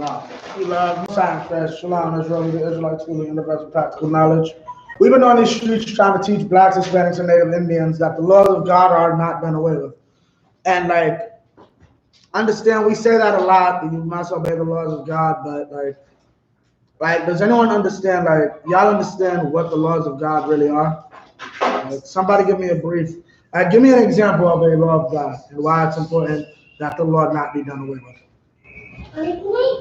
Science Fest, Shalom, Israel, the Israelite School of Universal Practical Knowledge. We've been on these streets trying to teach blacks, Hispanics, and Native Indians that the laws of God are not done away with. And like, understand, we say that a lot, you must obey the laws of God, but like, does anyone understand, like, y'all understand what the laws of God really are? Like, somebody give me a brief, give me an example of a law of God and why it's important that the law not be done away with. Can I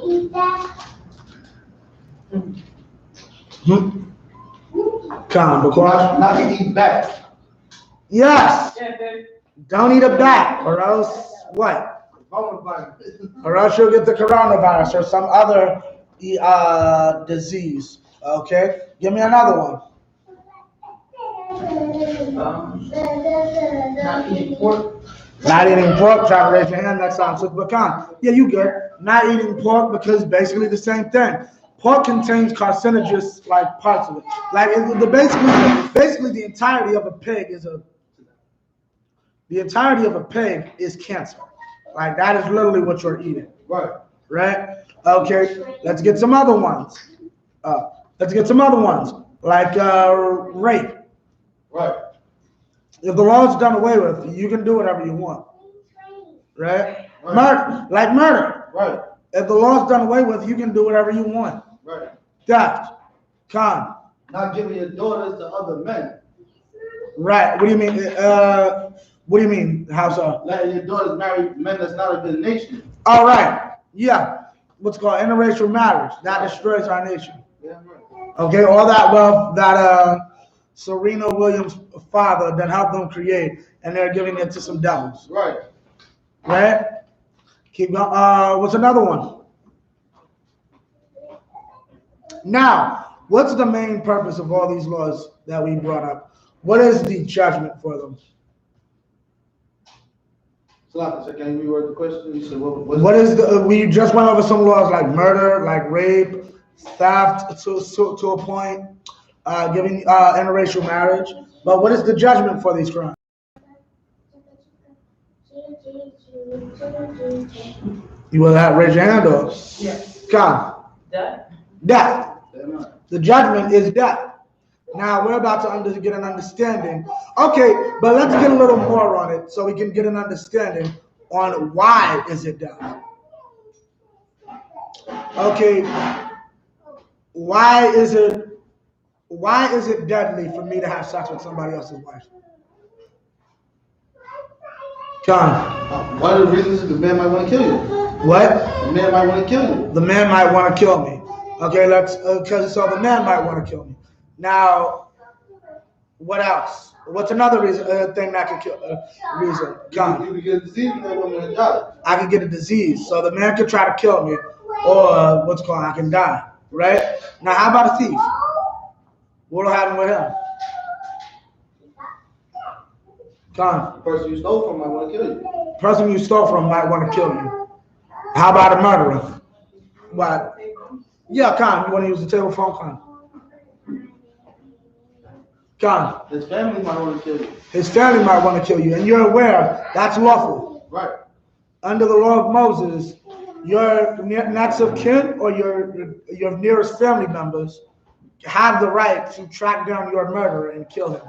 eat that? Come, because not to eat back. Yes. Don't eat a bat, or else what? Or else you'll get the coronavirus or some other disease. Okay? Give me another one. Not eating pork. Not eating pork. Try to raise your hand. That sounds super pecan. Yeah, you good. Not eating pork because basically the same thing. Pork contains carcinogenous like parts of it. Like basically the entirety of a pig is cancer. Like that is literally what you're eating. Right. Right? Okay. Let's get some other ones. Like rape. Right. If the law is done away with, you can do whatever you want. Right? Murder. Like murder. Right. If the law is done away with, you can do whatever you want. Right. Theft. Con. Not giving your daughters to other men. Right. What do you mean? What do you mean? How so? Letting your daughters marry men that's not of the nation. All right. Yeah. What's called interracial marriage. That destroys our nation. Yeah, right. Okay. All that wealth that Serena Williams' father that helped them create, and they're giving it to some devils. Right. Right. Keep going. What's another one? Now, what's the main purpose of all these laws that we brought up? What is the judgment for them? So can you reword the question? You said what is the? We just went over some laws like murder, like rape, theft to a point, giving interracial marriage. But what is the judgment for these crimes? You will have raise your hand or? Yes. God. Death. The judgment is death. Now we're about to get an understanding. Okay, but let's get a little more on it so we can get an understanding on why is it death. Okay, why is it deadly for me to have sex with somebody else's wife? Come. One of the reasons is the man might want to kill you. What? The man might want to kill you. The man might want to kill me. Okay, so the man might want to kill me. Now, what else? What's another reason? Thing that could kill? Reason? You could get a disease and that woman would die. I could get a disease, so the man could try to kill me, or I can die. Right? Now, how about a thief? What'll happen with him? The person you stole from might want to kill you. Person you stole from might want to kill you. How about a murderer? What? Yeah, you want to use the telephone? His family might want to kill you. His family might want to kill you, and you're aware that's lawful. Right. Under the law of Moses, your next of kin or your nearest family members have the right to track down your murderer and kill him.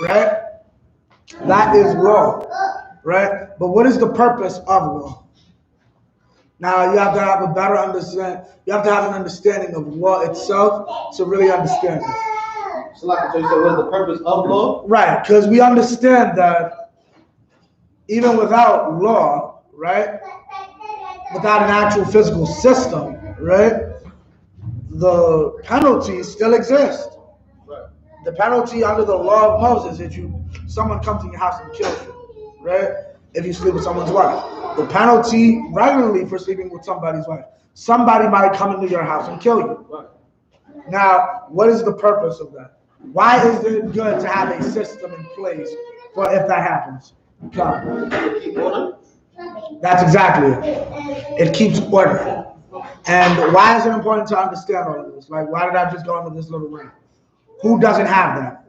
Right? That is law. Right? But what is the purpose of law? Now you have to have a better understanding. You have to have an understanding of law itself to really understand this. So you said, what is the purpose of law? Right, because we understand that even without law, right, without an actual physical system, right, the penalties still exist. Right. The penalty under the law of Moses is someone comes in your house and kills you, right? If you sleep with someone's wife. The penalty regularly for sleeping with somebody's wife. Somebody might come into your house and kill you. Right. Now, what is the purpose of that? Why is it good to have a system in place for if that happens? That's exactly it. It keeps order. And why is it important to understand all of this? Like, why did I just go into this little rant? Who doesn't have that?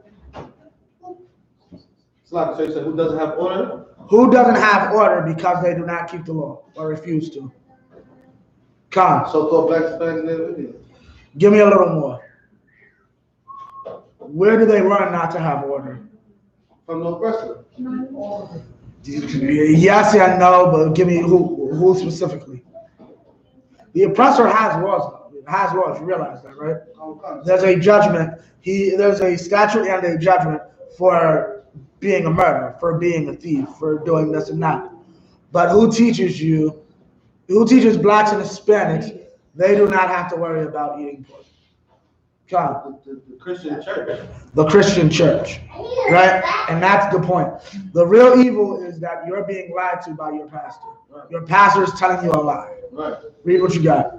So you said, who doesn't have order? Who doesn't have order because they do not keep the law or refuse to? Come. So-called blacks, Hispanics, and Native Indians. Give me a little more. Where do they learn not to have order? From the oppressor. Yes and no, but give me who specifically? The oppressor has laws. Has laws. You realize that, right? There's a judgment. There's a statute and a judgment for being a murderer, for being a thief, for doing this and that. But who teaches you? Who teaches blacks and Hispanics? They do not have to worry about eating pork. Come. The Christian church. The Christian church, right? And that's the point. The real evil is that you're being lied to by your pastor. Your pastor is telling you a lie. Right. Read what you got.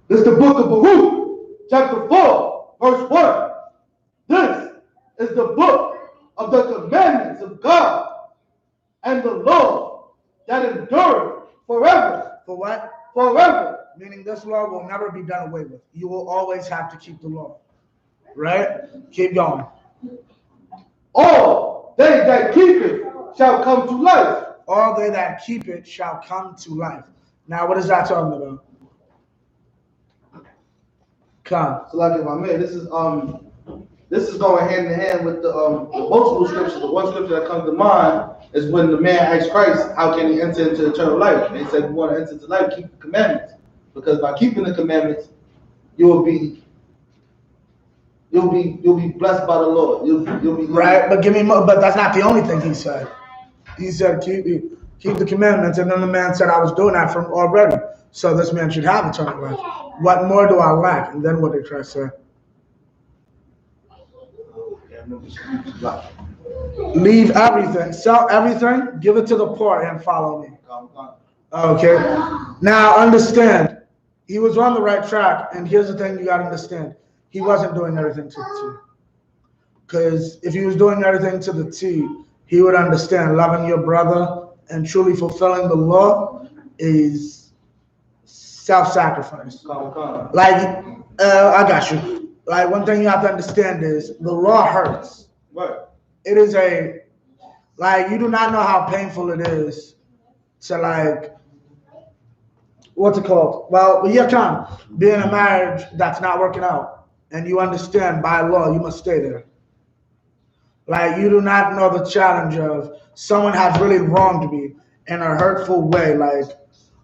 This is the book of Baruch, chapter 4, verse 1. This is the book of the commandments of God and the law that endureth forever. For what? Forever. Meaning this law will never be done away with. You will always have to keep the law. Right? Keep going. All they that keep it shall come to life. All they that keep it shall come to life. Now, what is that talking about? Come. So, like if I may, this is going hand in hand with the multiple scriptures. The one scripture that comes to mind is when the man asked Christ, "How can he enter into eternal life?" And he said, "You want to enter into life, keep the commandments, because by keeping the commandments, you'll be blessed by the Lord. You'll be right." But give me more. But that's not the only thing he said. He said, "Keep the commandments," and then the man said, "I was doing that from already. So this man should have eternal life. What more do I lack?" And then what did Christ say? Leave everything, sell everything, give it to the poor, and follow me. Okay. Now understand, he was on the right track, and here's the thing you got to understand: he wasn't doing everything to the T. Because if he was doing everything to the T, he would understand loving your brother and truly fulfilling the law is self-sacrifice. Like, I got you. Like, one thing you have to understand is the law hurts. Right. It is you do not know how painful it is to, what's it called? Well, you're be in a marriage that's not working out, and you understand by law you must stay there. Like, you do not know the challenge of someone has really wronged me in a hurtful way. Like,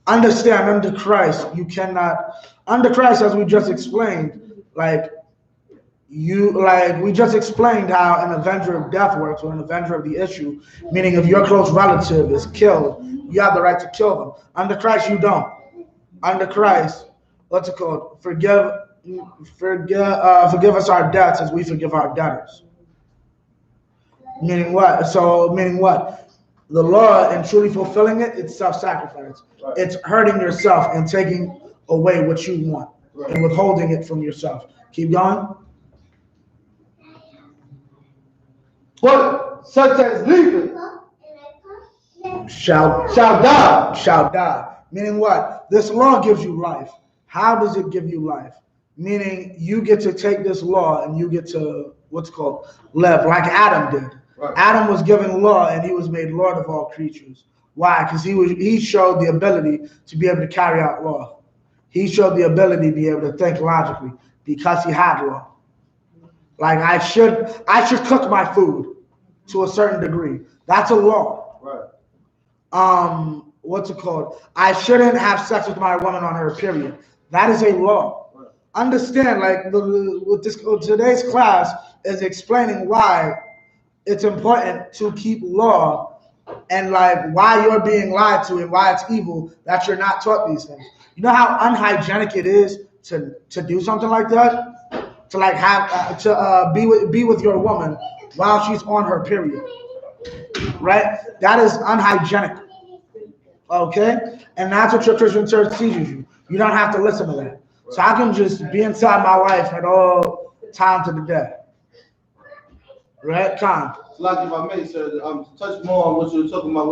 understand, under Christ, you cannot, under Christ, as we just explained, we just explained how an avenger of death works, or an avenger of the issue, meaning if your close relative is killed, you have the right to kill them. Under Christ, you don't. Under Christ, what's it called? Forgive us our debts as we forgive our debtors. Meaning what? The law, and truly fulfilling it, it's self-sacrifice. Right. It's hurting yourself and taking away what you want, right, and withholding it from yourself. Keep going. But such as leaveth shall die. Meaning what? This law gives you life. How does it give you life? Meaning you get to take this law and you get to live like Adam did. Right. Adam was given law and he was made Lord of all creatures. Why? Because he showed the ability to be able to carry out law. He showed the ability to be able to think logically because he had law. Like I should cook my food to a certain degree. That's a law. Right. I shouldn't have sex with my woman on her period. That is a law. Right. Understand, today's class is explaining why it's important to keep law and why you're being lied to and why it's evil that you're not taught these things. You know how unhygienic it is to do something like that? To be with your woman while she's on her period, right? That is unhygienic. Okay, and that's what your Christian church teaches you. You don't have to listen to that. So I can just be inside my wife at all times of the day. Right, Con? Like if I may, sir, touch more on what you were talking about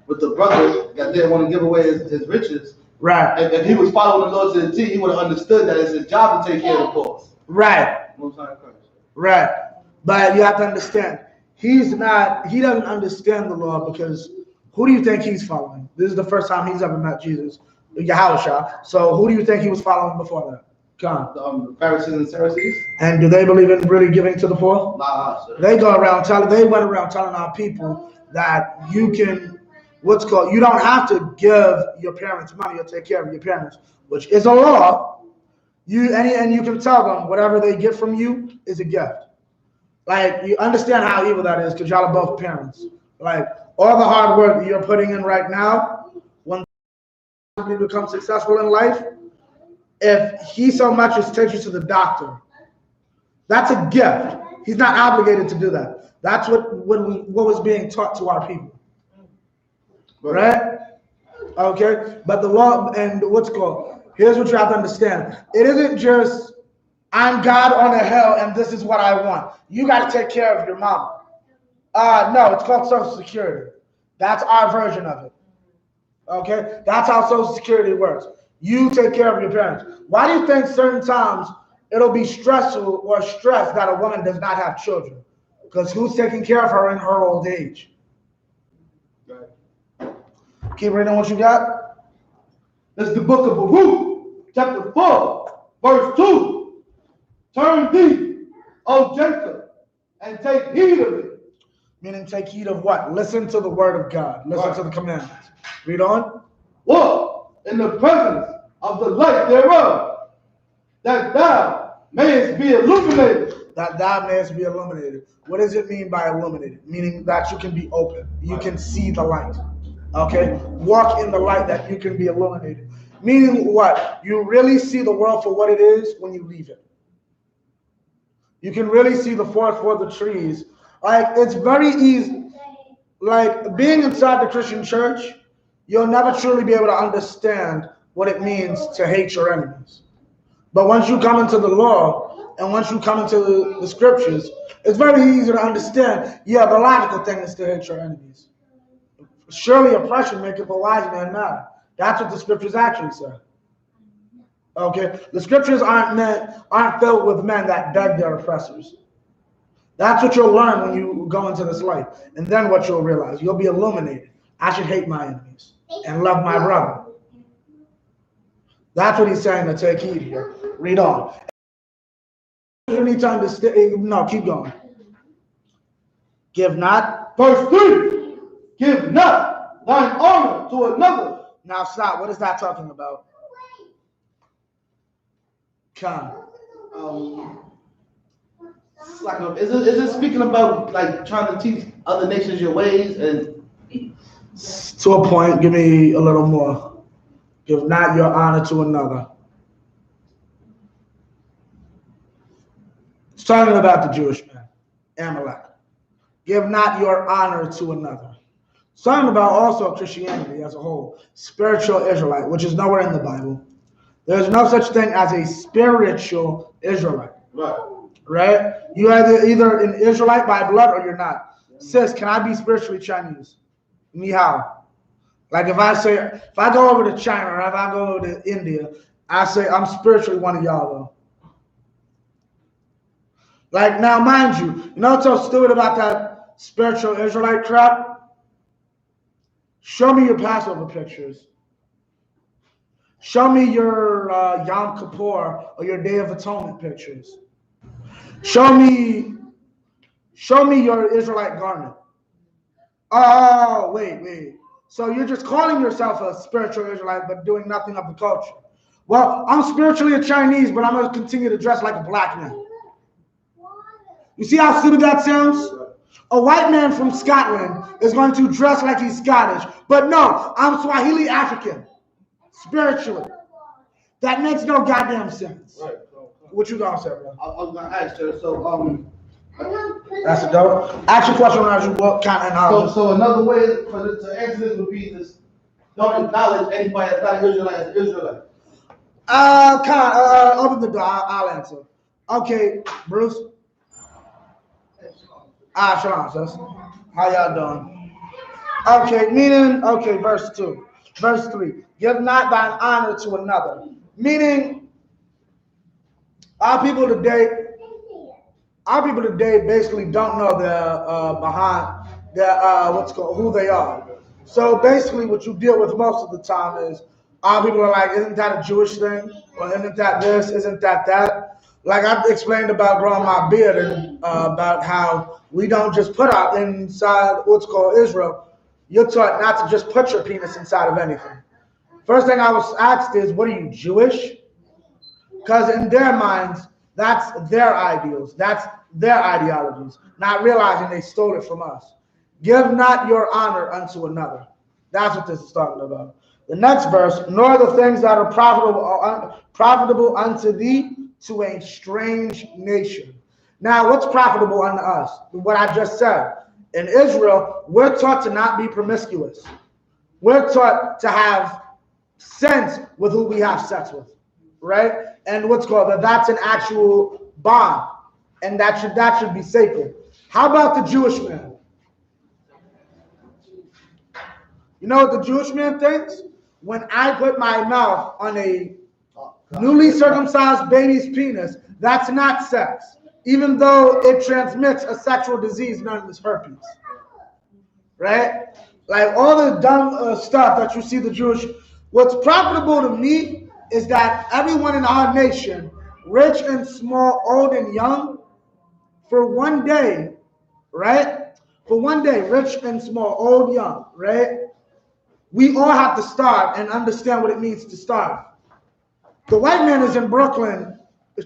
with the brother that didn't want to give away his riches. Right. If he was following the Lord to the T, he would have understood that it's his job to take care of the poor. Right. Right. But you have to understand, he doesn't understand the law because who do you think he's following? This is the first time he's ever met Jesus. Yahushua. So who do you think he was following before that? Come. The Pharisees and Sadducees. And do they believe in really giving to the poor? Nah, sir. They went around telling our people that you can, you don't have to give your parents money or take care of your parents, which is a law. And you can tell them whatever they get from you is a gift. Like, you understand how evil that is because y'all are both parents. Like, all the hard work that you're putting in right now, when you become successful in life, if he so much as takes you to the doctor, that's a gift. He's not obligated to do that. That's what was being taught to our people. Right? Okay? But the law, and here's what you have to understand. It isn't just, I'm God on a hill and this is what I want. You got to take care of your mama. No, it's called Social Security. That's our version of it. Okay? That's how Social Security works. You take care of your parents. Why do you think certain times it'll be stressful or stressed that a woman does not have children? Because who's taking care of her in her old age? Keep reading what you got. That's the book of Baruch, chapter 4, verse 2. Turn thee, O Jacob, and take heed of it. Meaning take heed of what? Listen to the word of God. Listen to the commandments. Read on. Walk in the presence of the light thereof, that thou mayest be illuminated. That thou mayest be illuminated. What does it mean by illuminated? Meaning that you can be open. You can see the light. Okay? Walk in the light that you can be illuminated. Meaning what? You really see the world for what it is when you leave it. You can really see the forest for the trees. Like, it's very easy. Like, being inside the Christian church, you'll never truly be able to understand what it means to hate your enemies. But once you come into the law, and once you come into the scriptures, it's very easy to understand, yeah, the logical thing is to hate your enemies. Surely oppression maketh a wise man mad. That's what the scriptures actually say. Okay? The scriptures aren't filled with men that beg their oppressors. That's what you'll learn when you go into this life. And then what you'll realize, you'll be illuminated. I should hate my enemies and love my brother. That's what he's saying to take heed here. Read on. You need to understand. No, keep going. Give not. Verse 3. Give not thine honor to another. Now stop. What is that talking about? Come. Is it speaking about like trying to teach other nations your ways? And to a point, give me a little more. Give not your honor to another. It's talking about the Jewish man, Amalek. Give not your honor to another. It's talking about also Christianity as a whole, spiritual Israelite, which is nowhere in the Bible. There's no such thing as a spiritual Israelite. Right? You either an Israelite by blood or you're not. Sis, can I be spiritually Chinese? Ni hao. Like if I go over to China or if I go over to India, I say I'm spiritually one of y'all though. Like now, mind you, you know what's so stupid about that spiritual Israelite crap? Show me your Passover pictures. Show me your Yom Kippur or your Day of Atonement pictures. Show me your Israelite garment. Oh, wait. So you're just calling yourself a spiritual Israelite but doing nothing of the culture. Well, I'm spiritually a Chinese, but I'm going to continue to dress like a black man. You see how stupid that sounds? A white man from Scotland is going to dress like he's Scottish. But no, I'm Swahili African. Spiritually. That makes no goddamn sense. Right. What you gonna say, bro? I was gonna ask her. So that's a dope. Ask your question as you what kind of knowledge. So another way to answer this would be this: don't acknowledge anybody that's not Israelite as an Israelite. Open the door. I'll answer. Okay, Bruce. Shalom, sis. How y'all doing? Okay, verse 2. Verse 3. Give not thine honor to another. Meaning, our people today basically don't know who they are. So basically what you deal with most of the time is Our people are like, isn't that a Jewish thing? Or isn't that this? Isn't that that? Like I've explained about growing my beard and about how we don't just put our inside what's called Israel. You're taught not to just put your penis inside of anything. First thing I was asked is, what are you, Jewish? Because in their minds, that's their ideals. That's their ideologies. Not realizing they stole it from us. Give not your honor unto another. That's what this is talking about. The next verse, nor the things that are profitable unto thee to a strange nation. Now, what's profitable unto us? What I just said. In Israel, we're taught to not be promiscuous. We're taught to have sense with who we have sex with, right? And what's called that's an actual bond, and that should be sacred. How about the Jewish man? You know what the Jewish man thinks? When I put my mouth on a newly circumcised baby's penis, that's not sex, even though it transmits a sexual disease known as herpes, right? Like all the dumb stuff that you see the Jewish. What's profitable to me is that everyone in our nation, rich and small, old and young, for one day, right? For one day, rich and small, old, young, right? We all have to starve and understand what it means to starve. The white man is in Brooklyn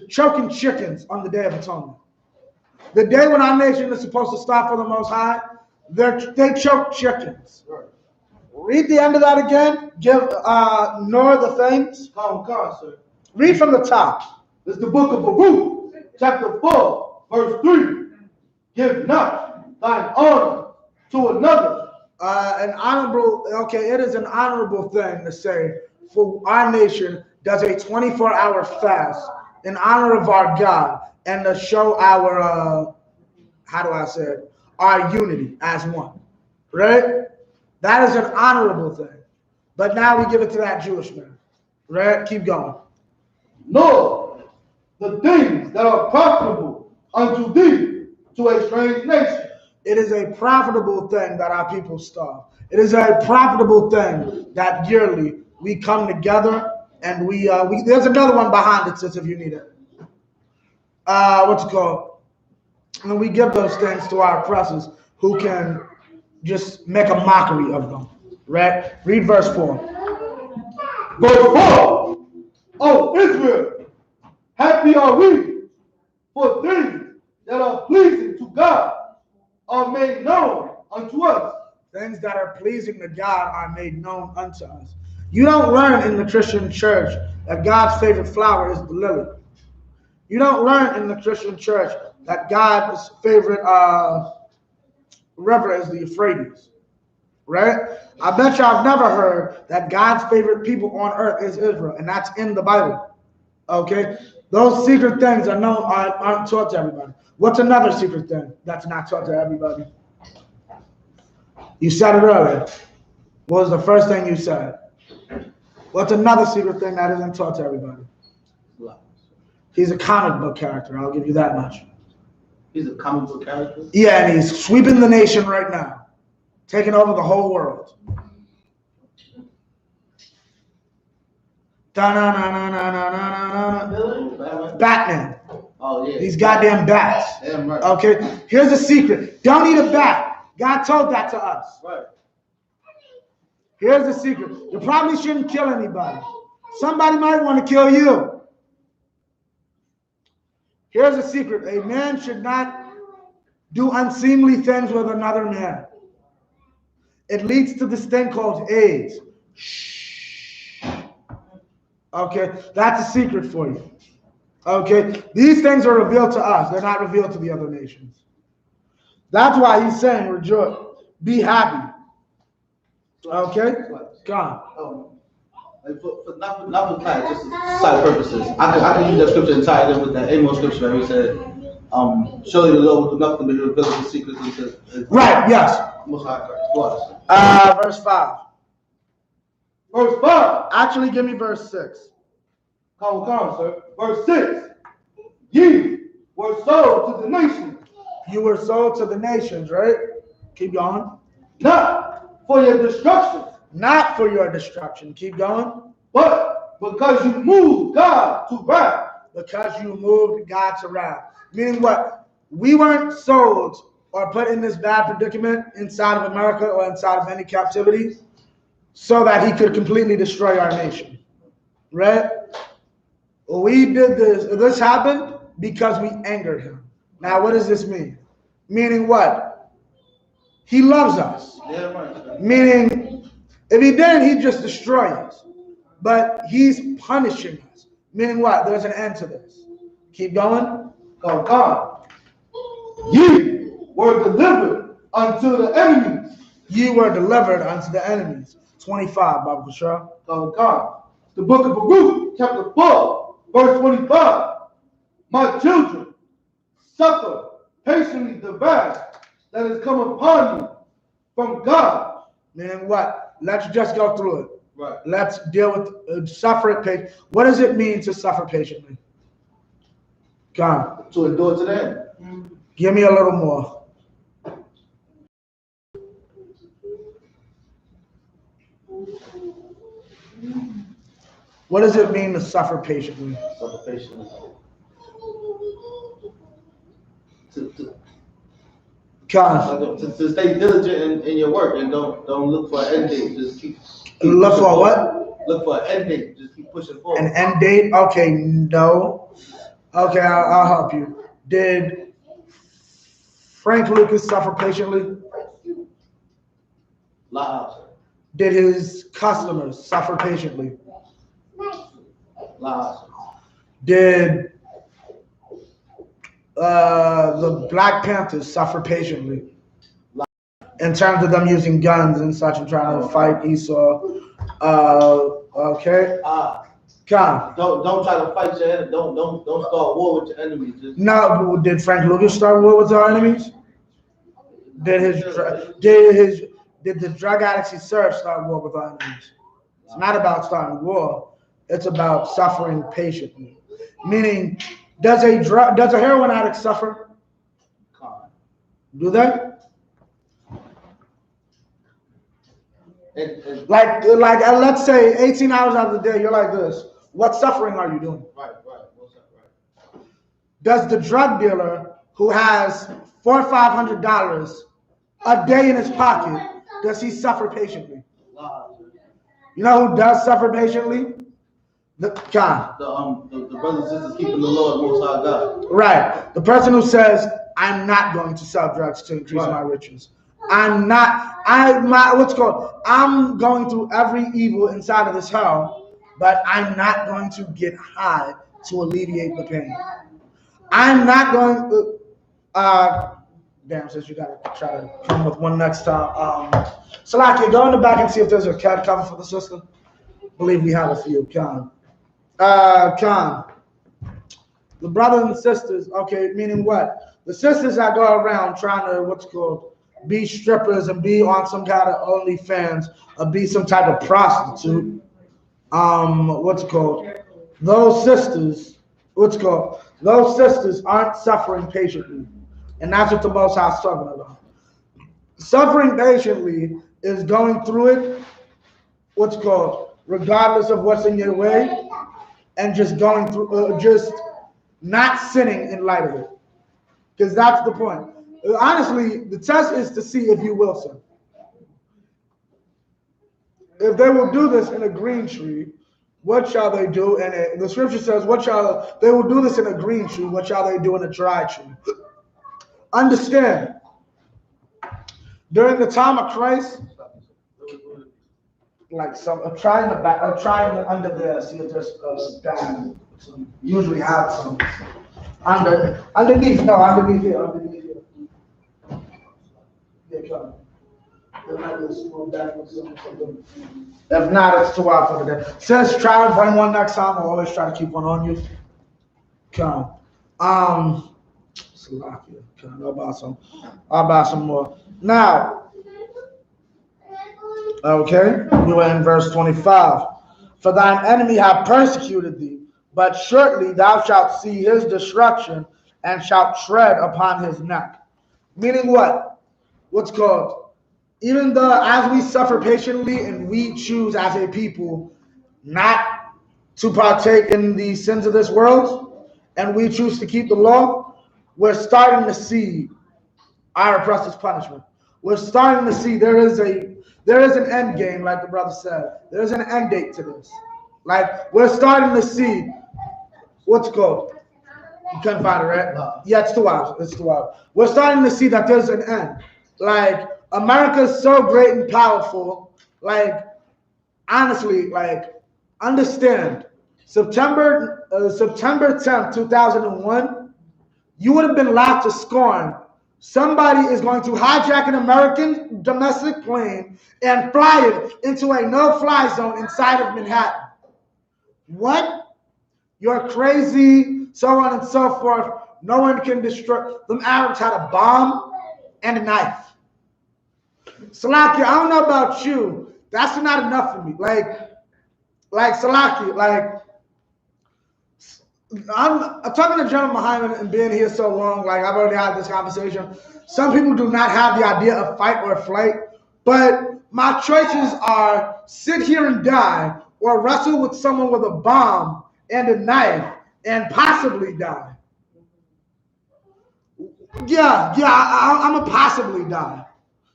choking chickens on the Day of Atonement. The day when our nation is supposed to starve for the Most High, they choke chickens. Read the end of that again. Give nor the things. Come, sir. Read from the top. It's the book of Baruch, chapter 4, verse 3. Give not thine honor to another. An honorable, okay, it is an honorable thing to say for our nation does a 24-hour fast in honor of our God and to show our, how do I say it, our unity as one, right? That is an honorable thing. But now we give it to that Jewish man, right? Keep going. Nor the things that are profitable unto thee to a strange nation. It is a profitable thing that our people starve. It is a profitable thing that yearly we come together and we there's another one behind it, sis, if you need it. What's it called? And we give those things to our oppressors who can just make a mockery of them, right? Read verse 4. Verse 4. Oh, Israel, happy are we, for things that are pleasing to God are made known unto us. Things that are pleasing to God are made known unto us. You don't learn in the Christian church that God's favorite flower is the lily. You don't learn in the Christian church that God's favorite river is the Euphrates, right? I bet you I've never heard that God's favorite people on earth is Israel, and that's in the Bible, okay? Those secret things are known, aren't taught to everybody. What's another secret thing that's not taught to everybody? You said it earlier. What was the first thing you said? What's another secret thing that isn't taught to everybody? He's a comic book character, I'll give you that much. He's a comic book character? Yeah, and he's sweeping the nation right now, taking over the whole world. Batman. Oh, yeah. These goddamn bats. Damn right. Okay, here's a secret. Don't eat a bat. God told that to us. Right. Here's the secret. You probably shouldn't kill anybody. Somebody might want to kill you. Here's a secret. A man should not do unseemly things with another man. It leads to this thing called AIDS. Shh. Okay, that's a secret for you. Okay, these things are revealed to us. They're not revealed to the other nations. That's why he's saying, rejoice, be happy. Okay, God. Not for fact, just side purposes. I can use that scripture and tie it in with that Amos scripture where he said, surely the Lord will do nothing but reveal his secrets into right, yes. Most High Christ. Verse 5. Verse 5. Actually, give me verse 6. Come, sir. Verse 6. Ye were sold to the nations. You were sold to the nations, right? Keep going. Not for your destruction. Not for your destruction. Keep going. But because you moved God to wrath. Because you moved God to wrath. Meaning what? We weren't sold or put in this bad predicament inside of America or inside of any captivity so that he could completely destroy our nation. Right? We did this. This happened because we angered him. Now, what does this mean? Meaning what? He loves us. Yeah, right. Meaning, if he didn't, he'd just destroy us. But he's punishing us. Meaning what? There's an end to this. Keep going. Oh God, ye were delivered unto the enemies. Ye were delivered unto the enemies. 25, Bible Bashar. Oh God. The book of Baruch, chapter 4, verse 25. My children, suffer patiently the wrath that has come upon you from God. Meaning what? Let's just go through it. Right. Let's deal with suffering patiently. What does it mean to suffer patiently? God. To endure to the end. Give me a little more. What does it mean to suffer patiently? Suffer patiently. God. To stay diligent in your work and don't look for an end date. Just keep Look for what? Look for an end date. Just keep pushing forward. An end date? Okay, no. Okay, I'll help you. Did Frank Lucas suffer patiently? Lies. Did his customers suffer patiently? Lies. Did the Black Panthers suffer patiently? In terms of them using guns and such and trying to fight Esau. Okay. Come. Don't try to fight your enemy. Don't start war with your enemies. Just No, did Frank Lucas start war with our enemies? Did the drug addicts he served start war with our enemies? It's not about starting war. It's about suffering patiently. Meaning, does a heroin addict suffer? Do they? Like let's say 18 hours out of the day, you're like this. What suffering are you doing? Right. What's up, right? Does the drug dealer who has $400 or $500 a day in his pocket, does he suffer patiently? You know who does suffer patiently? God. The brothers and sisters keeping the Lord Most High God. Right. The person who says, I'm not going to sell drugs to increase my riches. I'm going through every evil inside of this hell, but I'm not going to get high to alleviate the pain. I'm not going to, damn, sis, you gotta try to come with one next time. Salakia, go in the back and see if there's a cat cover for the sister. I believe we have a few. Khan. The brothers and sisters, okay, meaning what? The sisters that go around trying to, be strippers and be on some kind of OnlyFans or be some type of prostitute. Those sisters, those sisters aren't suffering patiently. And that's what the Most High is talking about. Suffering patiently is going through it, regardless of what's in your way, and just going through, just not sinning in light of it. Because that's the point. Honestly, the test is to see if you will sin. If they will do this in a green tree, what shall they do? And the scripture says, they will do this in a green tree, what shall they do in a dry tree? Understand, during the time of Christ, like trying under there, see if there's usually have some underneath here. Yeah, come. If not, it's too out for today. Says try to bring one next time. I always try to keep one on you. Come. Salakia. I'll buy some more. Now, okay, we were in verse 25. For thine enemy have persecuted thee, but shortly thou shalt see his destruction and shalt tread upon his neck. Meaning what? Even though as we suffer patiently and we choose as a people not to partake in the sins of this world, and we choose to keep the law, we're starting to see our oppressor's punishment. We're starting to see there is an end game, like the brother said. There's an end date to this. Like, we're starting to see what's it called? You couldn't find it, right? Yeah, it's 2 hours. It's 2 hours. We're starting to see that there's an end. Like, America is so great and powerful. Like, honestly, like, understand, September 10th, 2001, you would have been laughed to scorn. Somebody is going to hijack an American domestic plane and fly it into a no-fly zone inside of Manhattan. What? You're crazy, so on and so forth. No one can destroy. Them Arabs had a bomb and a knife. Salaki, I don't know about you. That's not enough for me. Like Salaki, like, I'm talking to General Muhammad and being here so long, like I've already had this conversation. Some people do not have the idea of fight or flight, but my choices are sit here and die or wrestle with someone with a bomb and a knife and possibly die. Yeah, I'm a possibly die.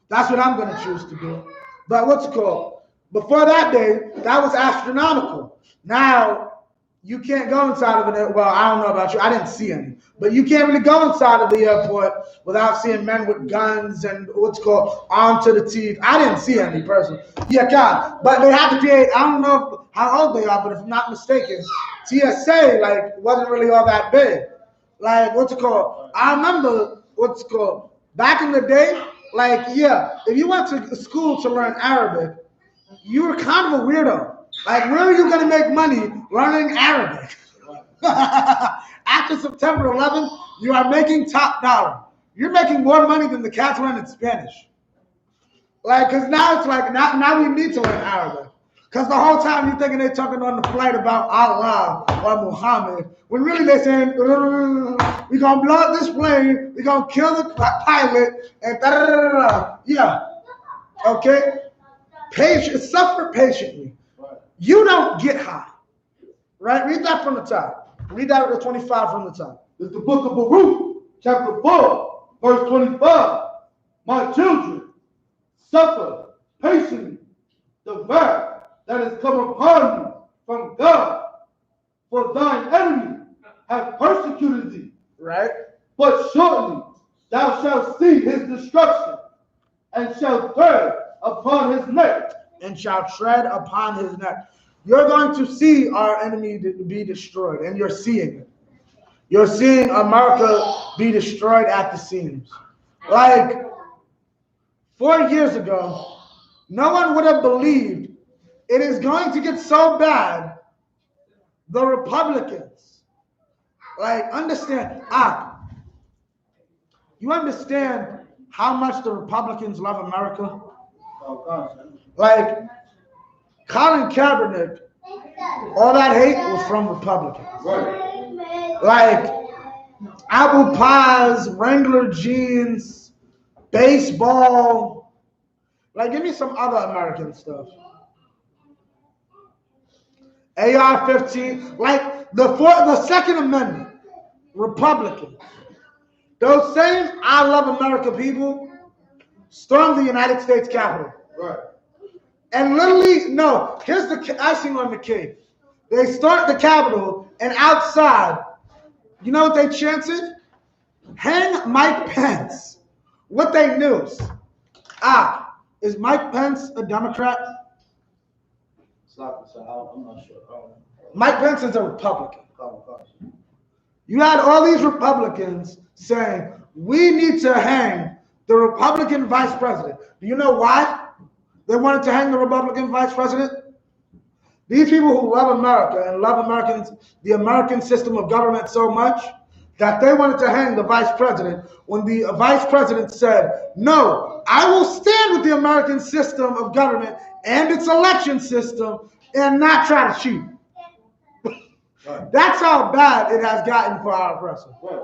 That's what I'm going to choose to do. But what's it called? Before that day, that was astronomical. Now, you can't go inside of it. Well, I don't know about you. I didn't see any. But you can't really go inside of the airport without seeing men with guns and what's called armed to the teeth. I didn't see any person. Yeah, God. But they had to create, I don't know how old they are, but if I'm not mistaken, TSA, like, wasn't really all that big. Like, what's it called? I remember, what's it called? Back in the day, like, yeah, if you went to school to learn Arabic, you were kind of a weirdo. Like, where are you going to make money learning Arabic? After September 11th, you are making top dollar. You're making more money than the cats learning Spanish. Like, because now it's like, now we need to learn Arabic. Because the whole time you're thinking they're talking on the flight about Allah or Muhammad, when really they're saying, we're going to blow up this plane, we're going to kill the pilot, and da-da-da-da-da. Yeah. Okay? Suffer patiently. You don't get high. Right? Read that from the top. Read that with the 25 from the top. It's the book of Baruch, chapter 4, verse 25. My children, suffer patiently the wrath that is come upon you from God, for thine enemy have persecuted thee. Right? But shortly thou shalt see his destruction, and shalt tread upon his neck. And shall tread upon his neck. You're going to see our enemy be destroyed, and you're seeing it. You're seeing America be destroyed at the seams. Like 4 years ago, no one would have believed it is going to get so bad. The Republicans, like, understand, you understand how much the Republicans love America? Oh, gosh. Like, Colin Kaepernick, all that hate was from Republicans. Right. Like, apple pies, Wrangler jeans, baseball. Like, give me some other American stuff. AR-15, like the Second Amendment, Republicans. Those same I love America people stormed the United States Capitol. Right. And literally, no, here's the icing on the cake. They start the Capitol, and outside, you know what they chanted? Hang Mike Pence. What they knew. Is Mike Pence a Democrat? I'm not sure. Mike Pence is a Republican. You had all these Republicans saying, we need to hang the Republican vice president. Do you know why they wanted to hang the Republican vice president? These people who love America and love the American system of government so much that they wanted to hang the vice president when the vice president said, no, I will stand with the American system of government and its election system and not try to cheat. Right. That's how bad it has gotten for our oppressor. Right.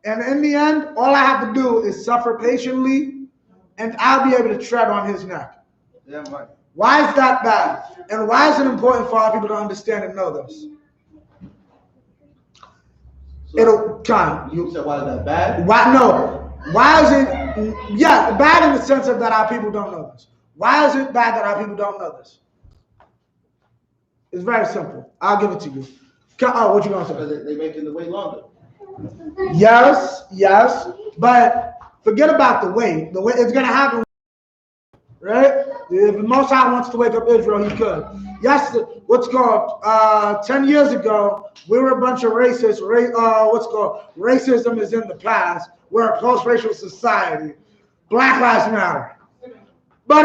And in the end, all I have to do is suffer patiently, and I'll be able to tread on his neck. Yeah, right. Why is that bad? And why is it important for our people to understand and know this? It'll come. You said why is that bad? Why no? Why is it? Yeah, bad in the sense of that our people don't know this. Why is it bad that our people don't know this? It's very simple. I'll give it to you. Oh, what you gonna say? Because they're making the wait longer. Yes, yes, but forget about the wait. The wait it's gonna happen, right? If the Most High wants to wake up Israel, He could. Yes, what's called 10 years ago, we were a bunch of racists. What's called racism is in the past. We're a post-racial society. Black Lives Matter. But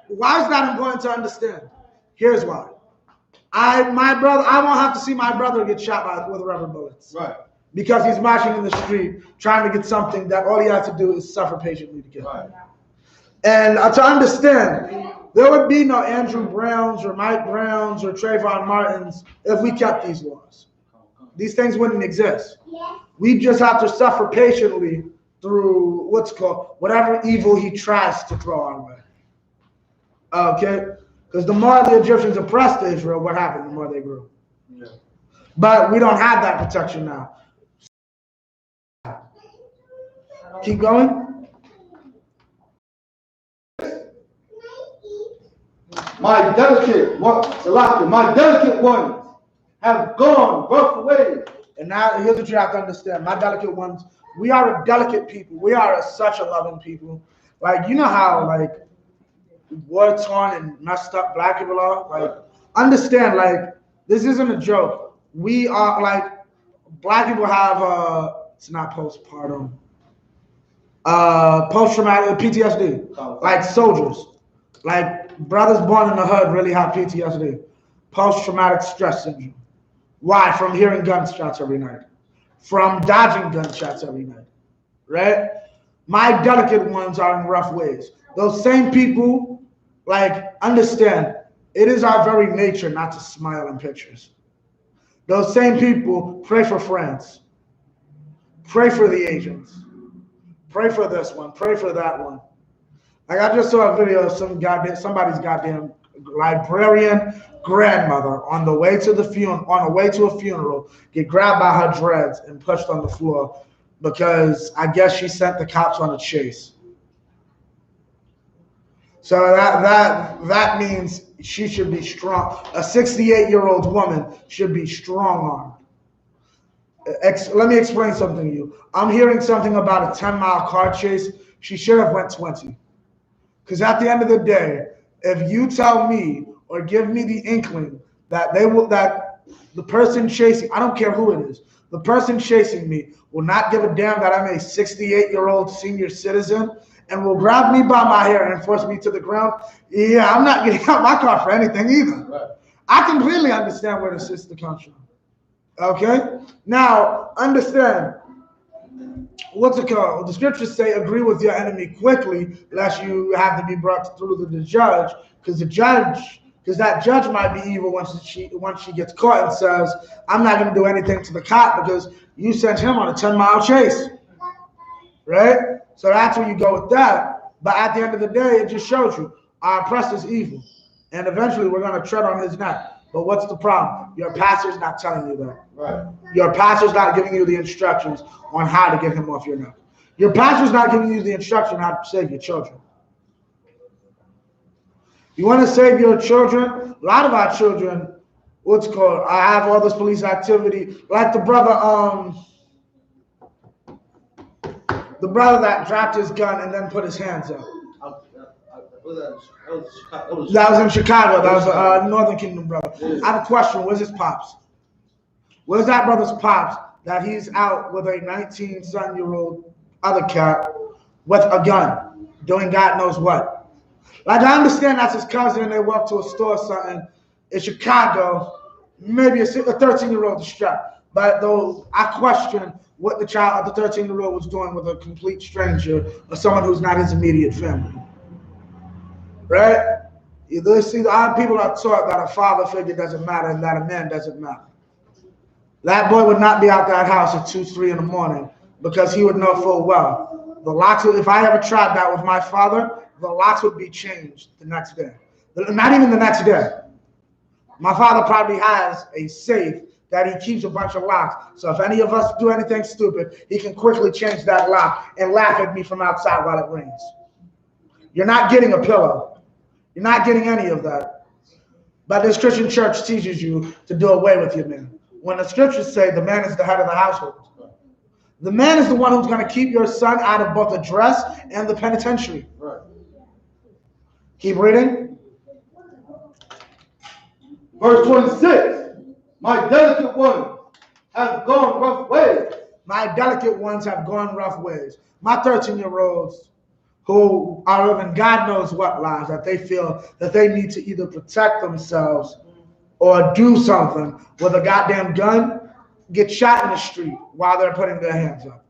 why is that important to understand? Here's why. I won't have to see my brother get shot with rubber bullets. Right. Because he's marching in the street trying to get something that all he has to do is suffer patiently to get. Right. And to understand, there would be no Andrew Browns or Mike Browns or Trayvon Martins if we kept these laws. These things wouldn't exist. We just have to suffer patiently through what's called whatever evil he tries to throw our way. Okay? Because the more the Egyptians oppressed Israel, what happened? The more they grew. Yeah. But we don't have that protection now. Keep going. My delicate ones have gone rough away. And now here's what you have to understand. My delicate ones, we are a delicate people. We are such a loving people. Like, you know how like war-torn and messed up black people are? Like, understand, like, this isn't a joke. We are like, black people have it's not postpartum. Post-traumatic PTSD. Like soldiers. Like brothers born in the hood really have PTSD. Post-traumatic stress syndrome. Why? From hearing gunshots every night. From dodging gunshots every night. Right? My delicate ones are in rough ways. Those same people, like, understand, it is our very nature not to smile in pictures. Those same people pray for France. Pray for the Asians. Pray for this one. Pray for that one. Like, I just saw a video of somebody's goddamn librarian grandmother on the way to a funeral, get grabbed by her dreads and pushed on the floor because I guess she sent the cops on a chase. So that means she should be strong. A 68-year-old woman should be strong-armed. Let me explain something to you. I'm hearing something about a 10-mile car chase. She should have went 20. Because at the end of the day, if you tell me or give me the inkling that the person chasing, I don't care who it is, the person chasing me will not give a damn that I'm a 68-year-old senior citizen and will grab me by my hair and force me to the ground, yeah, I'm not getting out my car for anything either. Right. I completely understand where the sister comes from. Okay? Now, understand, what's it called? The scriptures say, agree with your enemy quickly, lest you have to be brought through to the judge, because that judge might be evil once she gets caught and says, I'm not going to do anything to the cop because you sent him on a 10-mile chase. Right? So that's where you go with that. But at the end of the day, it just shows you our oppressor's evil. And eventually we're going to tread on his neck. But what's the problem? Your pastor's not telling you that. Right. Your pastor's not giving you the instructions on how to get him off your neck. Your pastor's not giving you the instruction on how to save your children. You want to save your children? A lot of our children, I have all this police activity. Like the brother that dropped his gun and then put his hands up. That was in Chicago. That was Northern Kingdom brother. I have a question. Where's his pops? Where's that brother's pops that he's out with a 19-year-old other cat with a gun doing God knows what? Like, I understand that's his cousin and they walk to a store or something in Chicago, maybe a 13-year-old is strapped. But though I question what the 13-year-old was doing with a complete stranger or someone who's not his immediate family. Right? See, our people are taught that a father figure doesn't matter and that a man doesn't matter. That boy would not be out that house at 2, 3 in the morning because he would know full well. If I ever tried that with my father, the locks would be changed the next day. Not even the next day. My father probably has a safe that he keeps a bunch of locks. So if any of us do anything stupid, he can quickly change that lock and laugh at me from outside while it rains. You're not getting a pillow. You're not getting any of that. But this Christian church teaches you to do away with your man. When the scriptures say the man is the head of the household, the man is the one who's going to keep your son out of both the dress and the penitentiary. Right. Keep reading. Verse 26. My delicate ones have gone rough ways. My delicate ones have gone rough ways. My 13-year-olds who are living God knows what lives, that they feel that they need to either protect themselves or do something with a goddamn gun, get shot in the street while they're putting their hands up.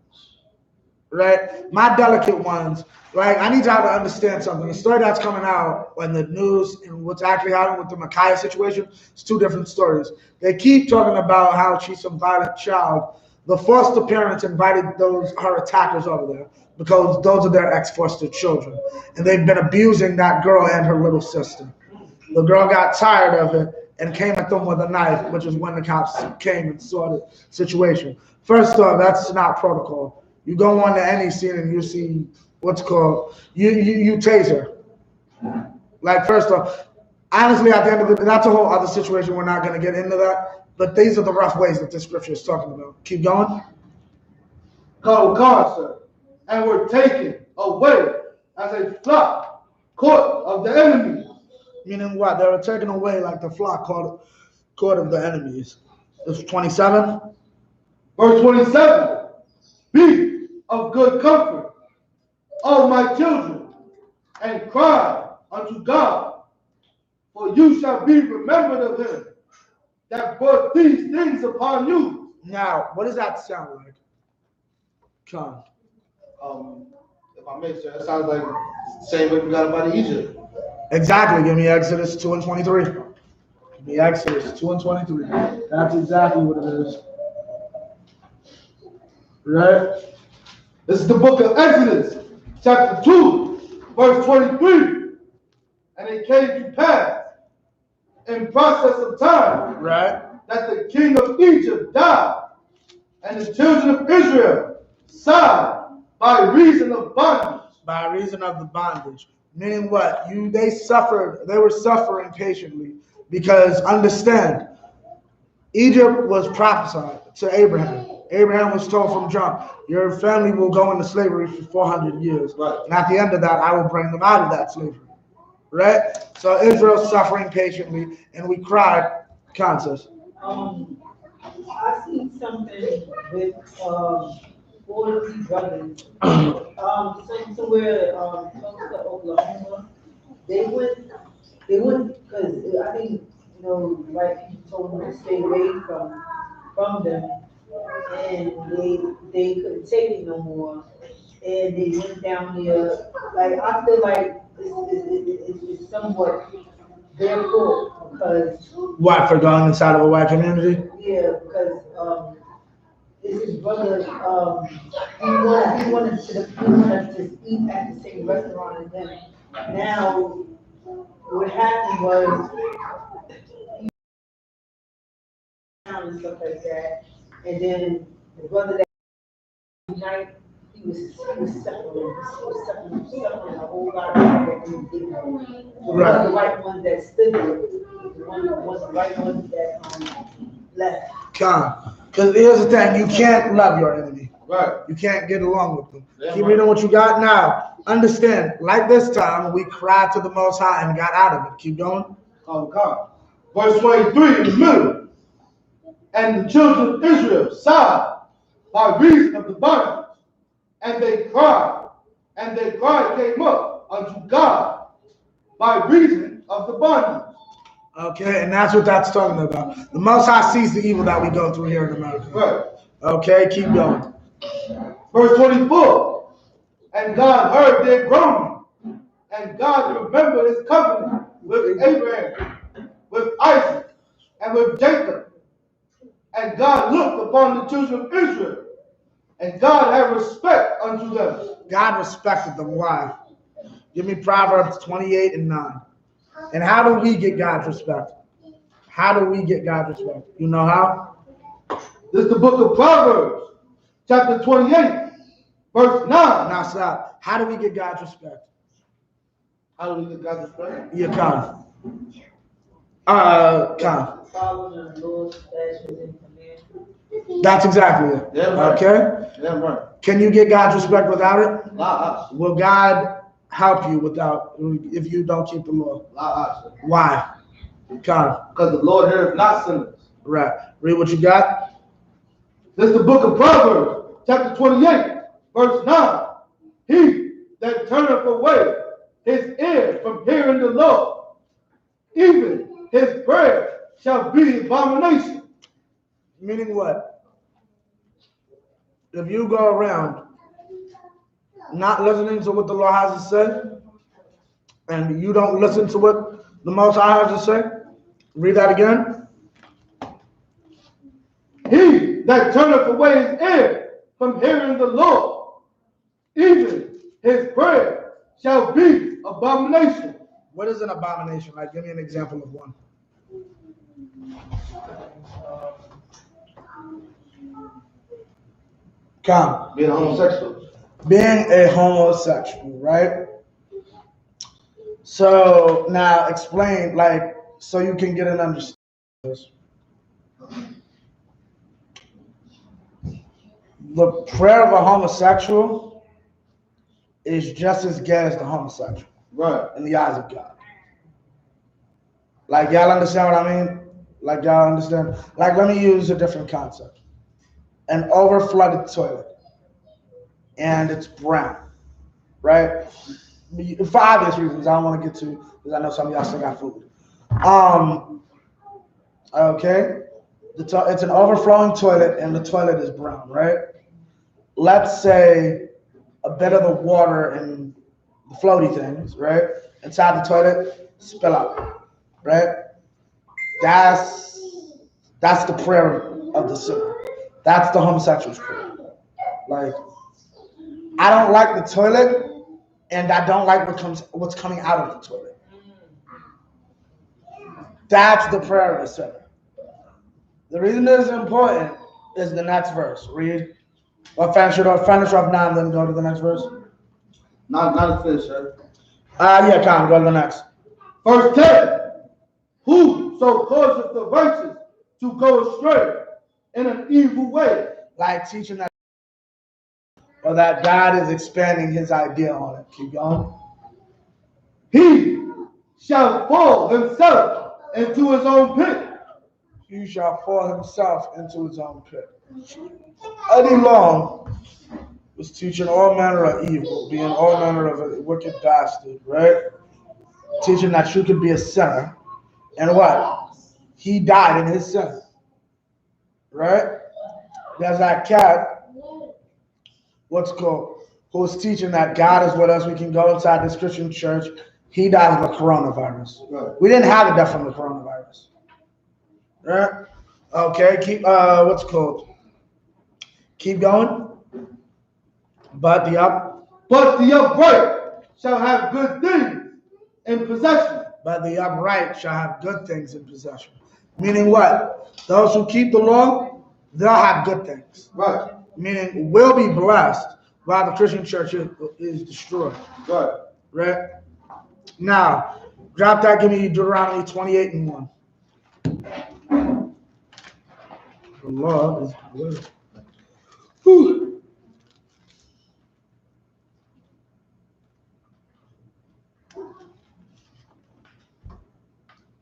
Right? My delicate ones, like, I need y'all to understand something. The story that's coming out in the news and what's actually happening with the Micaiah situation, it's two different stories. They keep talking about how she's some violent child. The foster parents invited her attackers over there because those are their ex-foster children. And they've been abusing that girl and her little sister. The girl got tired of it and came at them with a knife, which is when the cops came and saw the situation. First off, that's not protocol. You go on to any scene and you see what's called, you taser. Like, first off, honestly, at the end of the, that's a whole other situation. We're not going to get into that. But these are the rough ways that this scripture is talking about. Keep going. Called concert, and were taken away as a flock caught of the enemy. Meaning what? They were taken away like the flock caught of the enemies. It's 27. Verse 27. Be of good comfort, O my children, and cry unto God, for you shall be remembered of him that brought these things upon you. Now, what does that sound like? Come. If I make sure, it sounds like the same way we got about Egypt. Exactly. Give me Exodus 2 and 23. Give me Exodus 2 and 23. That's exactly what it is. Right? This is the book of Exodus, chapter 2, verse 23. And it came to pass in process of time, right, that the king of Egypt died, and the children of Israel sighed by reason of bondage. By reason of the bondage. Meaning what? They were suffering patiently. Because understand, Egypt was prophesied to Abraham. Abraham was told from John, your family will go into slavery for 400 years. Right. And at the end of that, I will bring them out of that slavery. Right? So Israel's suffering patiently, and we cried, Kansas. I seen something with 40 brothers. Somewhere close to Oklahoma. They went because I think white people told them to stay away from them, and they couldn't take it no more, and they went down there. Like, I feel like it's somewhat their fault because what, for going inside of a white community? yeah, because his brother he wanted to eat at the same restaurant as them. Now what happened was and stuff like that, and then the brother that night he was suffering a whole lot of that he didn't know. One of the right ones that stood there, one of the right ones that left. Because here's the thing, you can't love your enemy. Right. You can't get along with them. Yeah, Keep right. reading what you got now. Understand, like this time, we cried to the Most High and got out of it. Keep going. Verse 23 in the middle. And the children of Israel sighed by reason of the bondage, and they cried, and their cry came up unto God by reason of the bondage. Okay, and that's what that's talking about. The Most High sees the evil that we go through here in America. Right. Okay, keep going. Verse 24. And God heard their groaning, and God remembered his covenant with Abraham, with Isaac, and with Jacob. And God looked upon the children of Israel, and God had respect unto them. God respected them. Why? Give me Proverbs 28 and 9. And how do we get God's respect? How do we get God's respect? You know how? This is the book of Proverbs, chapter 28, verse 9. Now stop. How do we get God's respect? How do we get God's respect? Yeah, Con. Following the Lord's statutes and commandments. That's exactly it. Yeah, right. Okay? Yeah, right. Can you get God's respect without it? La Will God help you without if you don't keep the law? la. Why? Con. Because the Lord heareth not sinners. Right. Read what you got. This is the book of Proverbs, chapter 28, verse 9. He that turneth away his ear from hearing the law, even his prayer shall be abomination. Meaning what? If you go around not listening to what the Lord has to say, and you don't listen to what the Most High has to say, read that again. He that turneth away his ear from hearing the law, even his prayer shall be abomination. What is an abomination? Like, give me an example of one. Come. Being homosexual. Being a homosexual, right? So now explain, like, so you can get an understanding of this. The prayer of a homosexual is just as gay as the homosexual. Right. In the eyes of God. Like, y'all understand what I mean? Like, y'all understand? Like, let me use a different concept. An overflooded toilet. And it's brown. Right? For obvious reasons, I don't want to get to, because I know some of y'all still got food. Okay? It's an overflowing toilet, and the toilet is brown, right? Let's say a bit of the water and the floaty things, right, inside the toilet spill out, right? That's the prayer of the sinner. That's the homosexual's prayer. Like, I don't like the toilet, and I don't like what's coming out of the toilet. That's the prayer of the sinner. The reason this is important is the next verse. Read. Or finish off 9, then go to the next verse. Not finish, sir. Yeah, come, go to the next. Verse 10. Who so causeth the righteous to go astray in an evil way? Like teaching that, or that God is expanding his idea on it. Keep going. He shall fall himself into his own pit. He shall fall himself into his own pit. Eddie Long was teaching all manner of evil, being all manner of a wicked bastard, right? Teaching that you could be a sinner. And what? He died in his sin. Right? There's that cat, who was teaching that God is with us. We can go inside this Christian church. He died of the coronavirus. Right. We didn't have a death from the coronavirus. Right? Okay, keep going. But the upright shall have good things in possession. But the upright shall have good things in possession. Meaning what? Those who keep the law, they'll have good things. Right. Meaning we'll be blessed while the Christian church is destroyed. Right. Right? Now, drop that, give me Deuteronomy 28 and 1. The law is good. Whew.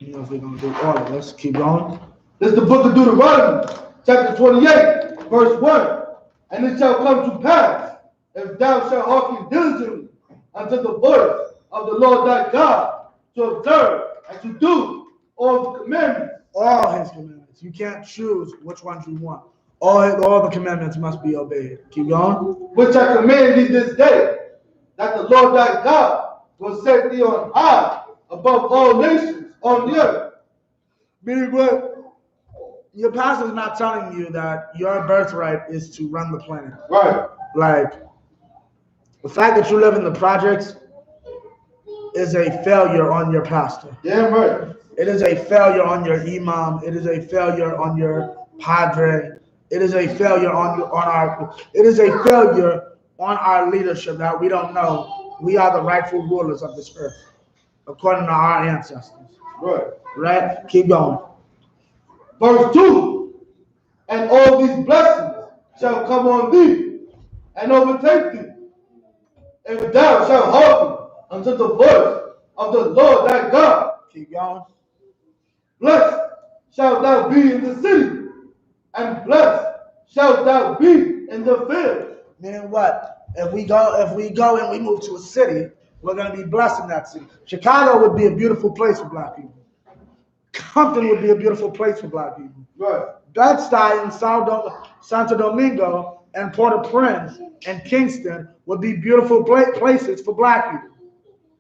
You know if we're going to do all of this. Keep going. This is the book of Deuteronomy, chapter 28, verse 1. And it shall come to pass, if thou shalt hearken diligently unto the voice of the Lord thy God, to observe and to do all the commandments. All his commandments. You can't choose which ones you want. All the commandments must be obeyed. Keep going. Which I command thee this day, that the Lord thy God will set thee on high above all nations on the earth. Meaning what? Your pastor's not telling you that your birthright is to run the planet. Right. Like, the fact that you live in the projects is a failure on your pastor. Damn right. It is a failure on your imam. It is a failure on your padre. It is a failure it is a failure on our leadership that we don't know we are the rightful rulers of this earth, according to our ancestors. Right. Right? Keep going. Verse 2. And all these blessings shall come on thee and overtake thee, if thou shalt hearken unto the voice of the Lord thy God. Keep going. Blessed shalt thou be in the city, and blessed shalt thou be in the field. Meaning what? If we go and we move to a city, we're going to be blessed in that city. Chicago would be a beautiful place for black people. Compton would be a beautiful place for black people. Right. Bed-Stuy and Santo Domingo and Port-au-Prince and Kingston would be beautiful places for black people,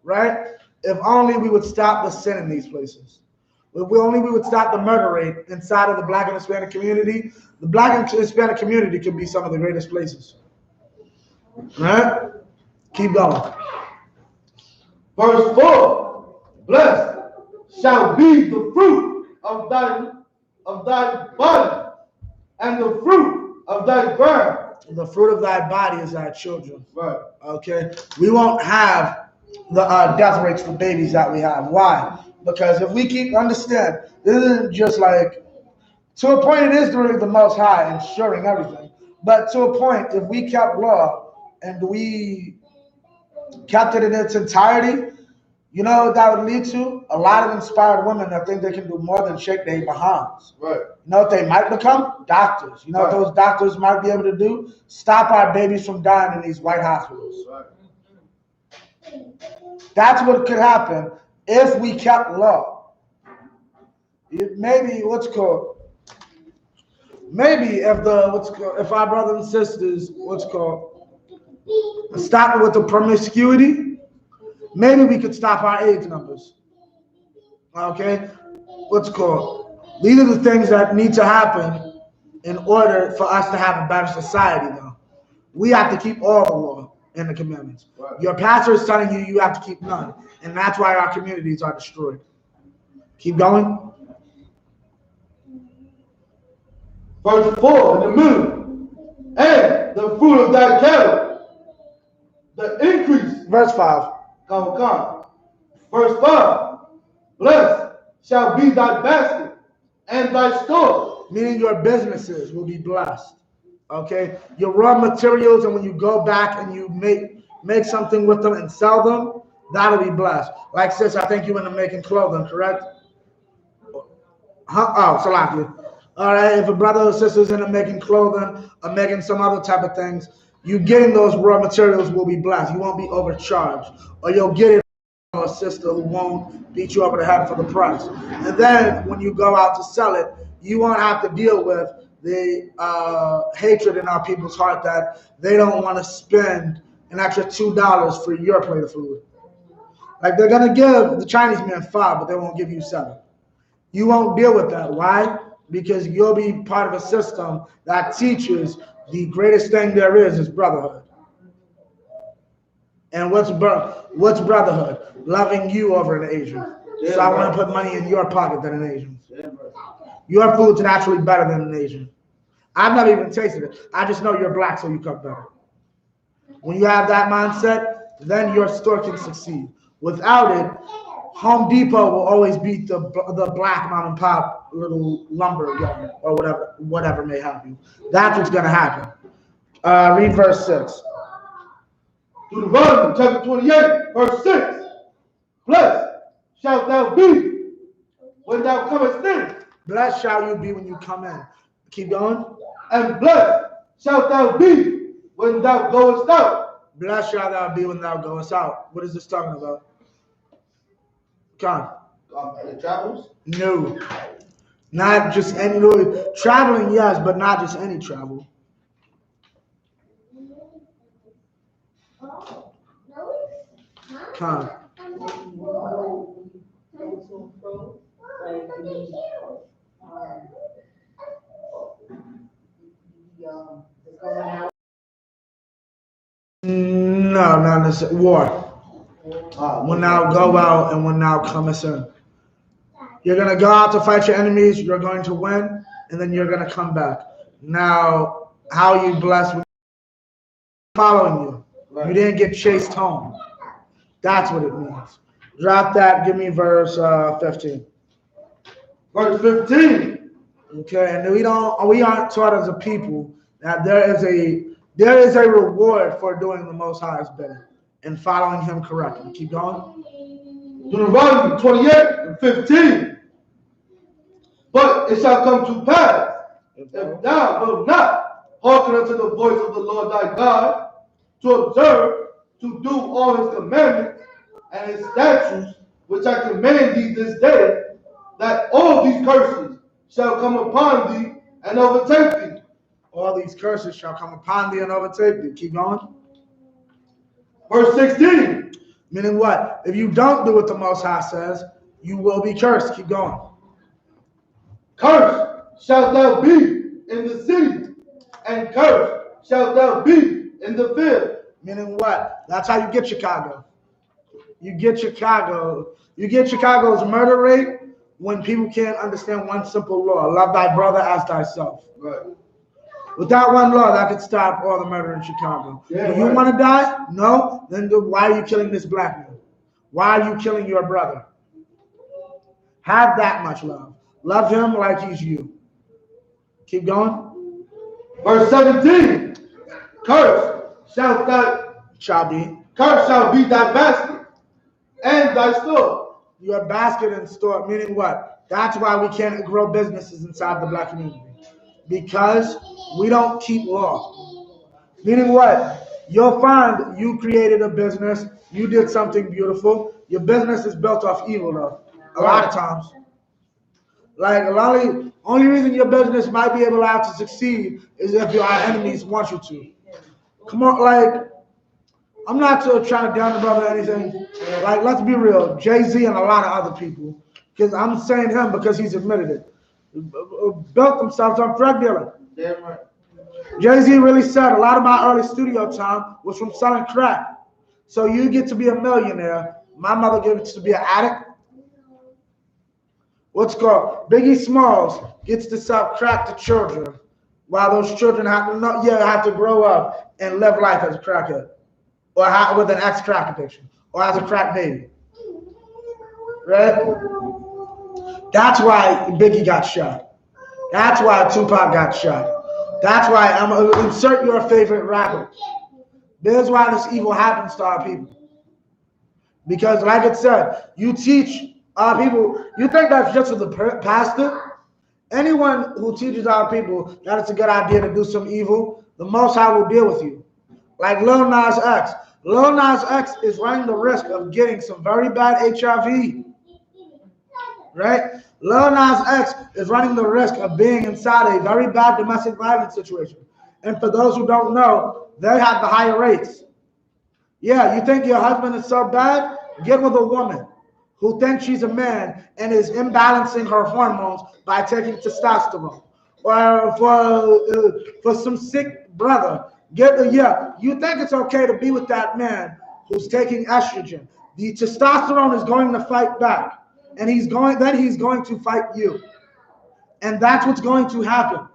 right? If only we would stop the sin in these places. If only we would stop the murder rate inside of the black and Hispanic community, the black and Hispanic community could be some of the greatest places. Right? Keep going. Verse 4. Blessed shall be the fruit of thy body, and the fruit of thy ground. The fruit of thy body is thy children. Right. Okay? We won't have the death rates for babies that we have. Why? Because if we understand, this isn't just like, to a point it is really the Most High ensuring everything. But to a point, if we kept law and we kept it in its entirety, you know what that would lead to? A lot of inspired women that think they can do more than shake their behinds. Right. You know what they might become? Doctors. You know what those doctors might be able to do? Stop our babies from dying in these white hospitals. Right. That's what could happen if we kept law. Maybe if our brothers and sisters stop with the promiscuity, maybe we could stop our AIDS numbers. Okay? These are the things that need to happen in order for us to have a better society, though. We have to keep all the law and the commandments. Right. Your pastor is telling you you have to keep none, and that's why our communities are destroyed. Keep going. Verse 4 in the middle. And the fruit of thy cattle, the increase. Verse 5. Come. Verse 5. Blessed shall be thy basket and thy store. Meaning your businesses will be blessed. Okay? Your raw materials, and when you go back and you make something with them and sell them, that'll be blessed. Like sis, I think you went to making clothing, correct? Oh, Salaki. All right, if a brother or sister is into making clothing or making some other type of things, you getting those raw materials will be blessed. You won't be overcharged, or you'll get it from a sister who won't beat you over the head for the price. And then when you go out to sell it, you won't have to deal with the hatred in our people's heart that they don't want to spend an extra $2 for your plate of food. Like they're gonna give the Chinese man 5, but they won't give you 7. You won't deal with that. Why? Because you'll be part of a system that teaches the greatest thing there is brotherhood. And what's brotherhood? Loving you over an Asian. Yeah, so I want to put money in your pocket than an Asian. Yeah, your food's naturally better than an Asian. I've never even tasted it. I just know you're black, so you cook better. When you have that mindset, then your store can succeed. Without it, Home Depot will always beat the black mom and pop little lumber yard or whatever may happen. That's what's going to happen. Read verse 6. Deuteronomy chapter 28, verse 6. Blessed shalt thou be when thou comest in. Blessed shall you be when you come in. Keep going. And blessed shalt thou be when thou goest out. Blessed shall thou be when thou goest out. What is this talking about? Come on. Travels? No. Not just any traveling, yes, but not just any travel. Come. No, not necessarily. War. will now go out and will now come in. You're going to go out to fight your enemies, you're going to win, and then you're going to come back. Now, how you blessed with following you. You didn't get chased home. That's what it means. Drop that, give me verse 15. Verse 15. Okay, and we aren't taught as a people that there is a reward for doing the Most High's bidding and following him correctly. Keep going. Deuteronomy 28 and 15. But it shall come to pass, if thou wilt not hearken unto the voice of the Lord thy God, to observe, to do all his commandments and his statutes, which I command thee this day, that all these curses shall come upon thee and overtake thee. All these curses shall come upon thee and overtake thee. Keep going. Verse 16. Meaning what? If you don't do what the Most High says, you will be cursed. Keep going. Cursed shalt thou be in the city, and cursed shalt thou be in the field. Meaning what? That's how you get Chicago. You get Chicago's murder rate when people can't understand one simple law: love thy brother as thyself. Right. Without one law, that could stop all the murder in Chicago. Yeah, Do you want to die? No? Then why are you killing this black man? Why are you killing your brother? Have that much love. Love him like he's you. Keep going. Verse 17. Cursed shall be thy basket and thy store. Your basket and store, meaning what? That's why we can't grow businesses inside the black community. Because we don't keep law. Meaning what? You'll find you created a business, you did something beautiful. Your business is built off evil though. A lot of times. Like only reason your business might be able to succeed is if your enemies want you to. Come on, like, I'm not trying to down the brother or anything. Like, let's be real. Jay-Z and a lot of other people, because I'm saying him because he's admitted it, built themselves on drug dealing. Damn right. Jay-Z really said a lot of my early studio time was from selling crack. So you get to be a millionaire. My mother gets to be an addict. What's called Biggie Smalls gets to sell crack to children, while those children have to grow up and live life as a crackhead, or with an ex-crack addiction, or as a crack baby. Right? That's why Biggie got shot. That's why Tupac got shot. That's why I'm gonna insert your favorite rapper. This is why this evil happens to our people. Because, like it said, you teach our people. You think that's just for the pastor? Anyone who teaches our people that it's a good idea to do some evil, the Most High will deal with you. Like Lil Nas X. Lil Nas X is running the risk of getting some very bad HIV. Right? Lil Nas X is running the risk of being inside a very bad domestic violence situation. And for those who don't know, they have the higher rates. Yeah, you think your husband is so bad? Get with a woman who thinks she's a man and is imbalancing her hormones by taking testosterone. Or for some sick brother, you think it's okay to be with that man who's taking estrogen. The testosterone is going to fight back, and he's going to fight you. And that's what's going to happen.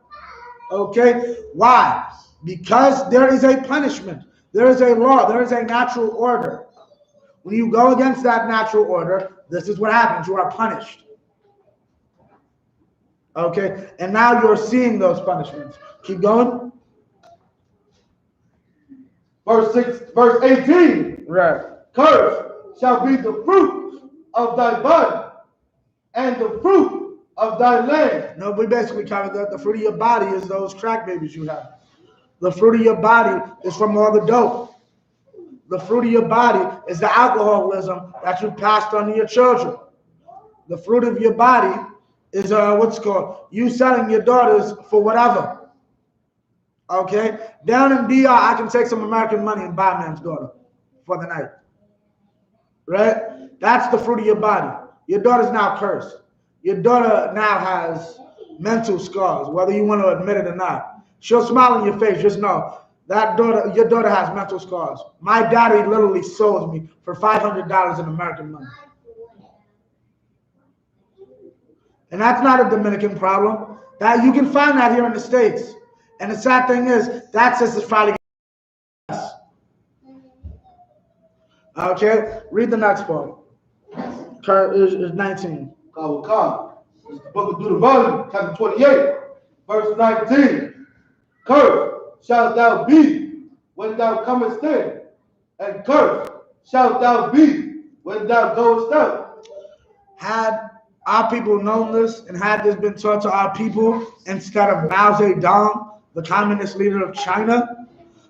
Okay? Why? Because there is a punishment. There is a law. There is a natural order. When you go against that natural order, this is what happens. You are punished. Okay? And now you're seeing those punishments. Keep going. Verse 18. Right. Cursed shall be the fruit of thy body and the fruit of thy land. No, we basically covered that. The fruit of your body is those crack babies you have. The fruit of your body is from all the dope. The fruit of your body is the alcoholism that you passed on to your children. The fruit of your body is you selling your daughters for whatever. Okay? Down in DR, I can take some American money and buy a man's daughter for the night. Right? That's the fruit of your body. Your daughter's now cursed. Your daughter now has mental scars, whether you want to admit it or not. She'll smile in your face. Just know Your daughter has mental scars. My daddy literally sold me for $500 in American money. And that's not a Dominican problem. That you can find that here in the States. And the sad thing is, that system's probably us. Okay, read the next part. Is 19. It's the book of Deuteronomy, chapter 28, verse 19. Cursed shalt thou be when thou comest in, and cursed shalt thou be when thou goest out. Had our people known this and had this been taught to our people instead of Mao Zedong, the communist leader of China,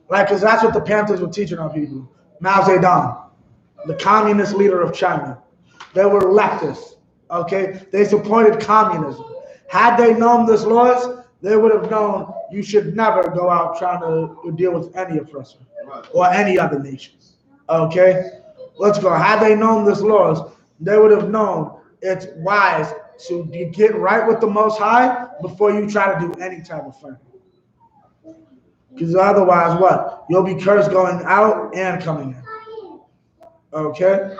like, because that's what the Panthers were teaching our people. Mao Zedong, the communist leader of China. They were leftists, okay? They supported communism. Had they known this laws, they would have known you should never go out trying to deal with any oppressor or any other nation, okay? Let's go. Had they known this laws, they would have known it's wise to get right with the Most High before you try to do any type of thing. Because otherwise, what? You'll be cursed going out and coming in. Okay?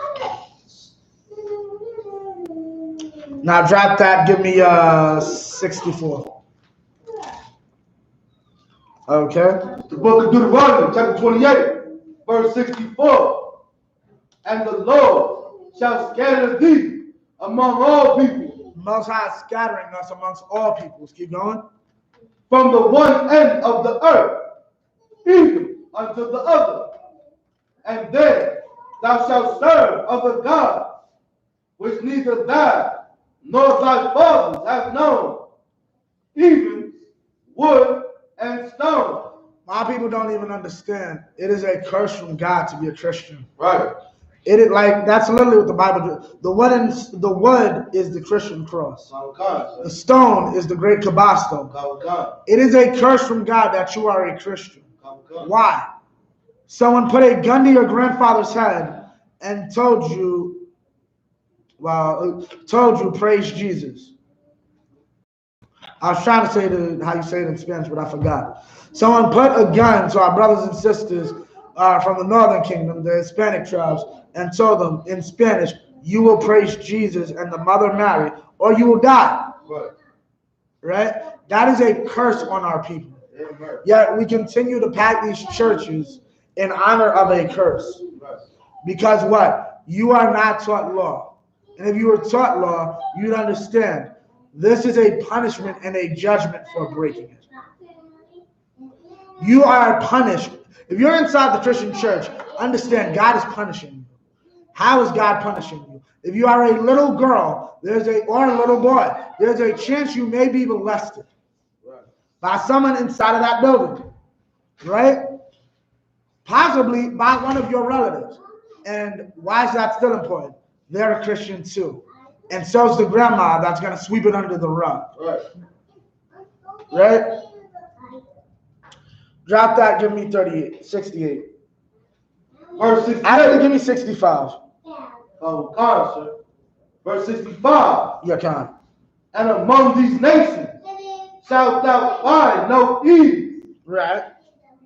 Now drop that. Give me 64. Okay? The book of Deuteronomy, chapter 28, verse 64. And the Lord shall scatter thee among all people. Most High is scattering us amongst all peoples. Keep going. From the one end of the earth, even unto the other. And then thou shalt serve other gods, which neither thou nor thy fathers have known, even wood and stone. My people don't even understand. It is a curse from God to be a Christian. Right. It is like, that's literally what the Bible does. The wood is the Christian cross. The stone is the great Kaaba stone. It is a curse from God that you are a Christian. Why? Someone put a gun to your grandfather's head and told you, praise Jesus. I was trying to say how you say it in Spanish, but I forgot. Someone put a gun to our brothers and sisters from the northern kingdom, the Hispanic tribes, and told them in Spanish, you will praise Jesus and the Mother Mary, or you will die. Right? That is a curse on our people. Yet we continue to pack these churches in honor of a curse. Because what? You are not taught law. And if you were taught law, you'd understand this is a punishment and a judgment for breaking it. You are punished. If you're inside the Christian church, understand God is punishing you. How is God punishing you? If you are a little girl, or a little boy, there's a chance you may be molested by someone inside of that building, right? Possibly by one of your relatives. And why is that still important? They're a Christian too. And so is the grandma that's going to sweep it under the rug. Right? Drop that, give me 68. Verse 68. Actually, give me 65. Oh, God, sir. Verse 65. You can. And among these nations shalt thou find no ease. Right.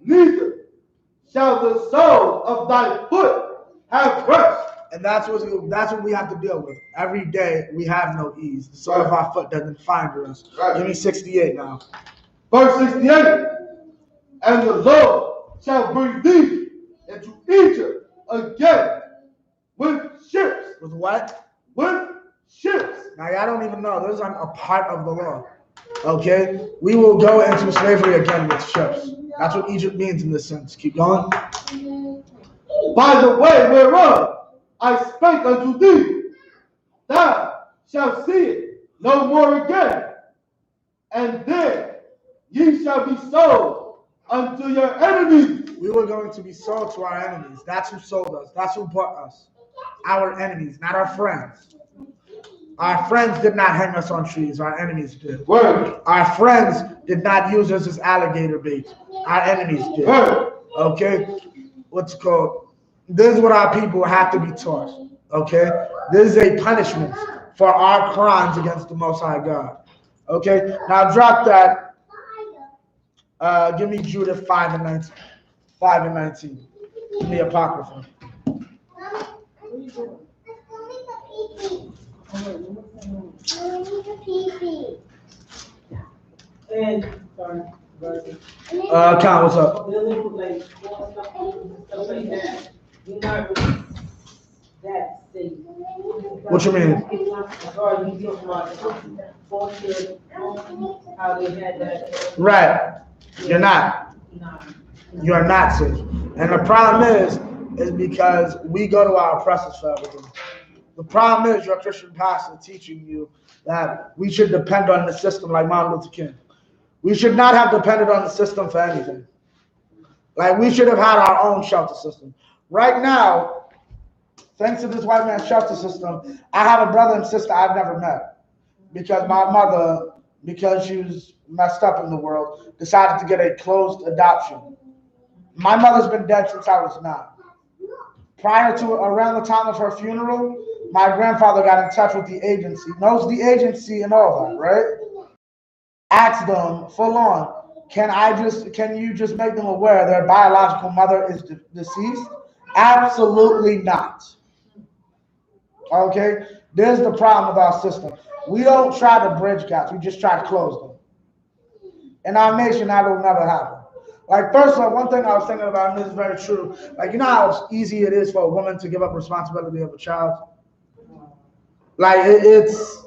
Neither shall the sole of thy foot have rest. And that's what we have to deal with. Every day we have no ease. The sole of our foot doesn't find rest. Give me 68 now. Verse 68. And the Lord shall bring thee into Egypt again with ships. With what? With ships. Now y'all don't even know. Those are a part of the law. Okay? We will go into slavery again with ships. That's what Egypt means in this sense. Keep going. By the way whereof I spake unto thee, thou shalt see it no more again. And then ye shall be sold unto your enemies. We were going to be sold to our enemies. That's who sold us. That's who bought us. Our enemies, not our friends. Our friends did not hang us on trees. Our enemies did. Word. Our friends did not use us as alligator bait. Our enemies did. Word. Okay? What's it called? This is what our people have to be taught. Okay? This is a punishment for our crimes against the Most High God. Okay? Now drop that. Give me Judah 5 and 19. 5 and 19. In the Apocrypha. What are you doing? And, sorry, verse. Count, what's up? They'll look like stuff like that. You're not really that safe. What you mean? Or you talking about bullshit, how they had that. Right. You're not. Nah. You're not safe. And the problem is because we go to our oppressors for everything. The problem is your Christian pastor teaching you that we should depend on the system like Martin Luther King. We should not have depended on the system for anything. Like we should have had our own shelter system. Right now, thanks to this white man's shelter system, I have a brother and sister I've never met because my mother, because she was messed up in the world, decided to get a closed adoption. My mother's been dead since I was 9. Prior to around the time of her funeral, my grandfather got in touch with the agency, knows the agency and all that, right? Asked them full on, can you just make them aware their biological mother is deceased? Absolutely not. Okay? There's the problem with our system. We don't try to bridge gaps, we just try to close them. In our nation, that will never happen. Like, first of all, one thing I was thinking about, and this is very true, like, you know how easy it is for a woman to give up responsibility of a child? Like, it's...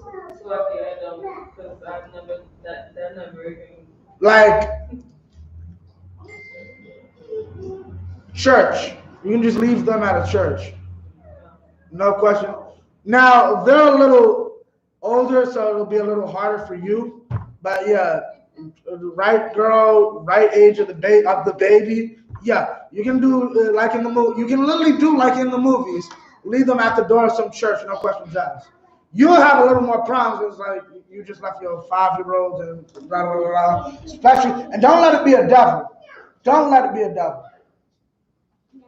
Like, church. You can just leave them at a church. No question. Now, they're a little older, so it'll be a little harder for you. But yeah, right girl, right age of the baby. Yeah, you can do like in the movie. You can literally do like in the movies. Leave them at the door of some church, no questions asked. You'll have a little more problems. It's like you just left your 5-year-olds and blah, blah, blah, especially, and don't let it be a devil. Don't let it be a devil.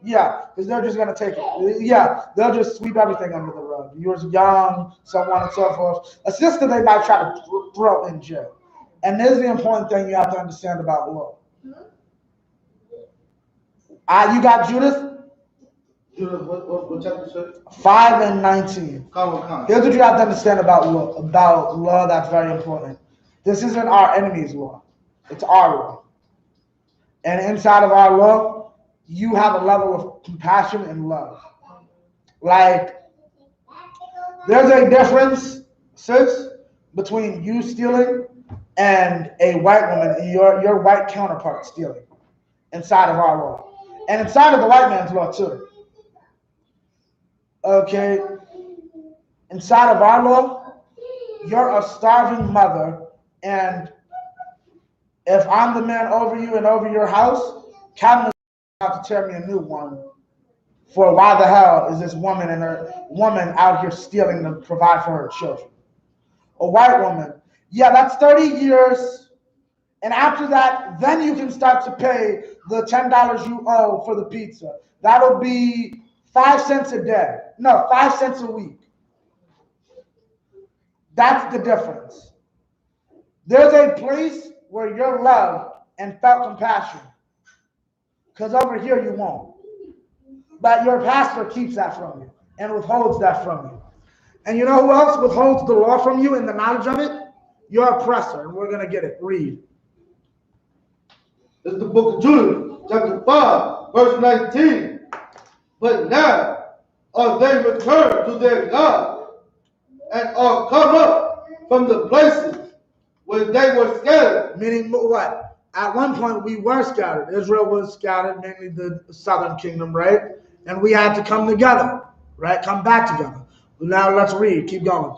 Yeah, because they're just going to take it. Yeah, they'll just sweep everything under the rug. You're young, so on and so forth. A sister they might try to throw in jail. And this is the important thing you have to understand about law. You got Judith? Judith, what chapter, sir? 5 and 19. Come. Here's what you have to understand about law. About law that's very important. This isn't our enemy's law. It's our law. And inside of our law, you have a level of compassion and love. Like, there's a difference, sis, between you stealing and a white woman and your white counterpart stealing inside of our law. And inside of the white man's law, too. Okay? Inside of our law, you're a starving mother, and if I'm the man over you and over your house, Captain is about to tear me a new one for why the hell is this woman and her woman out here stealing to provide for her children. A white woman, yeah, that's 30 years, and after that, then you can start to pay the $10 you owe for the pizza. That'll be 5 cents a day. No, 5 cents a week. That's the difference. There's a place where you're loved and felt compassion. Because over here you won't. But your pastor keeps that from you and withholds that from you. And you know who else withholds the law from you and the knowledge of it? Your oppressor. And we're going to get it. Read. It's the book of Jude, chapter 5, verse 19. But now are they returned to their God and are come up from the places where they were scattered. Meaning what? At one point we were scattered. Israel was scattered, mainly the southern kingdom, right? And we had to come together, right? Come back together. Now let's read. Keep going.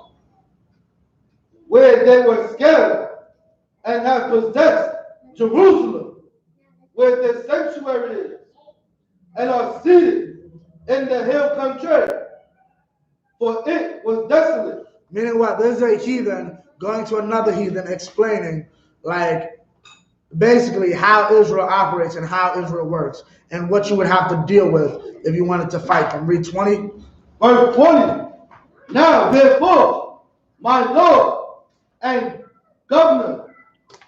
Where they were scattered and have possessed Jerusalem, where the sanctuary is, and are seated in the hill country, for it was desolate. Meaning what? There's a heathen going to another heathen explaining, like, basically how Israel operates and how Israel works and what you would have to deal with if you wanted to fight them. Read 20. Verse 20. Now, therefore, my Lord and Governor,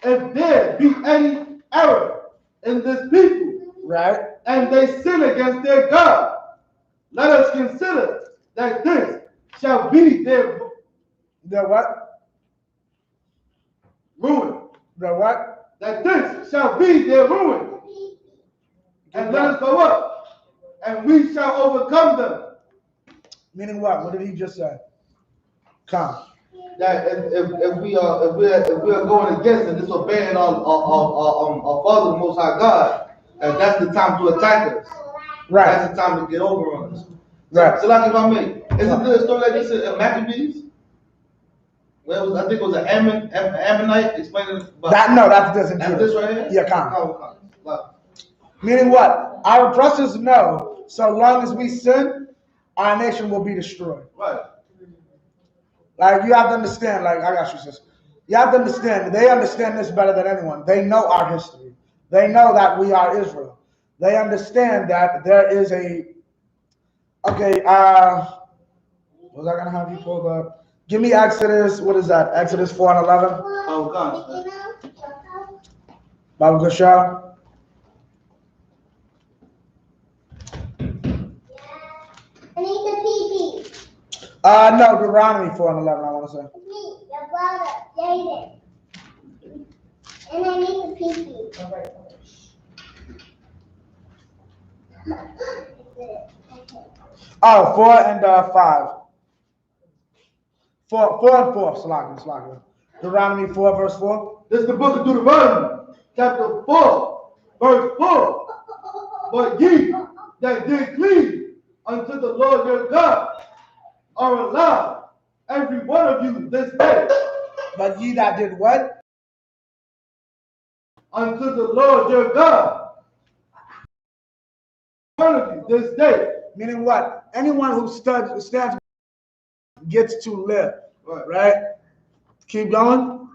if there be any error in this people, right, and they sin against their God, let us consider that this shall be their what? ruin. The what? That this shall be their ruin. And let us go up, and we shall overcome them. Meaning what? What did he just say? Come. That if we are going against and disobeying our Father, the Most High God, and that's the time to attack us. Right. That's the time to get over on us. Right. So like if I may, isn't there a story like this in Maccabees? Where it was, I think it was an Ammonite explaining about That no, that's this in that's Judah. this right here? Yeah, come. Wow. Meaning what? Our oppressors know, so long as we sin, our nation will be destroyed. Right. Like, you have to understand, like, I got you, sis. You have to understand, they understand this better than anyone. They know our history. They know that we are Israel. They understand that there is a, okay, was I going to have you pull up? Give me Exodus, what is that? Exodus 4 and 11? Oh, God. Baba Gashar. I need the pee-pee. No, Deuteronomy 4 and 11, I want to say. Me, your brother, David. And I need the pee-pee. All right. Oh, 4 and 5. 4 and 4, Salaki. Deuteronomy 4, verse 4. This is the book of Deuteronomy, chapter 4, verse 4. But ye that did cleave unto the Lord your God are alive, every one of you this day. But ye that did what? Unto the Lord your God, one of you this day. Meaning what? Anyone who stands gets to live. Right? Keep going.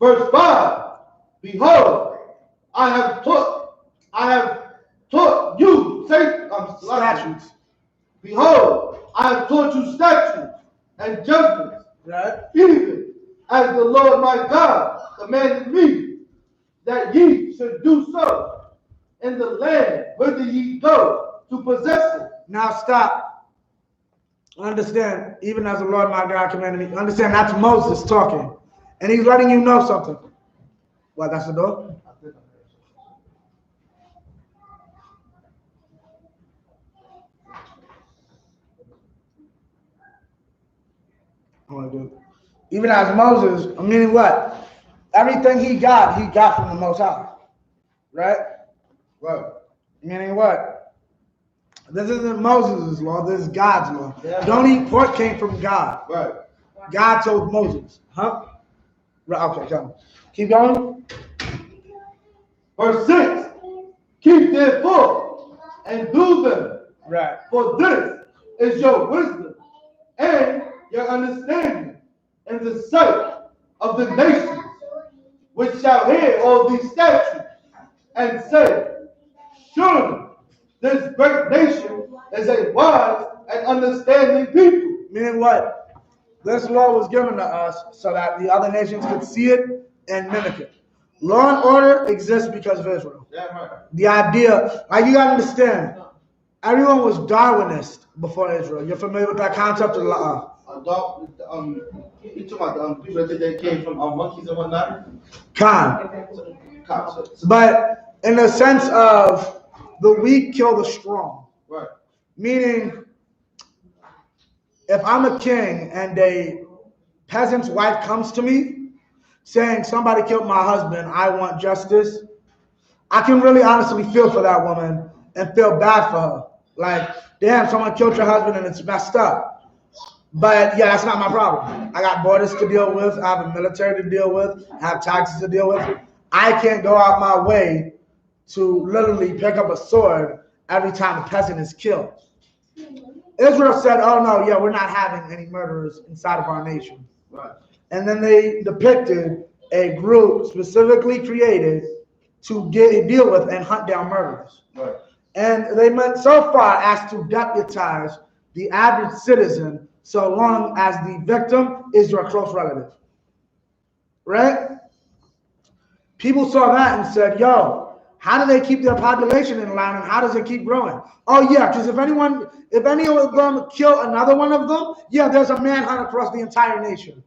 Verse 5. Behold, I have taught you Statutes. Behold, I have taught you statutes and judgments, Right? even as the Lord my God commanded me, that ye should do so in the land whither ye go to possess it. Now stop. Understand, even as the Lord my God commanded me. Understand, that's Moses talking. And he's letting you know something. What, that's the door? I want to do it. Even as Moses, meaning what? Everything he got from the Most High. Right? Right. Meaning what? This isn't Moses' law, this is God's law. Yeah. Don't eat pork came from God. Right. God told Moses. Huh? Right, okay, come on. Keep going. Verse 6. Keep therefore and do them. Right. For this is your wisdom and your understanding in the sight of the nations, which shall hear all these statutes and say, surely this great nation is a wise and understanding people. Meaning what? This law was given to us so that the other nations could see it and mimic it. Law and order exists because of Israel. Yeah, right. The idea, like, you gotta understand, everyone was Darwinist before Israel. You're familiar with that concept of law? You talking about people that they came from monkeys and whatnot? But in the sense of the weak kill the strong. Right. Meaning, if I'm a king and a peasant's wife comes to me saying somebody killed my husband, I want justice, I can really honestly feel for that woman and feel bad for her. Like, damn, someone killed your husband and it's messed up. But yeah, that's not my problem. I got borders to deal with, I have a military to deal with, I have taxes to deal with. I can't go out my way to literally pick up a sword every time a peasant is killed. Israel said, oh no, yeah, we're not having any murderers inside of our nation. Right. And then they depicted a group specifically created to deal with and hunt down murderers. Right. And they went so far as to deputize the average citizen so long as the victim is your close relative. Right? People saw that and said, yo, How do they keep their population in line, and how does it keep growing? Oh yeah, because if any of them kill another one of them, yeah, there's a manhunt across the entire nation.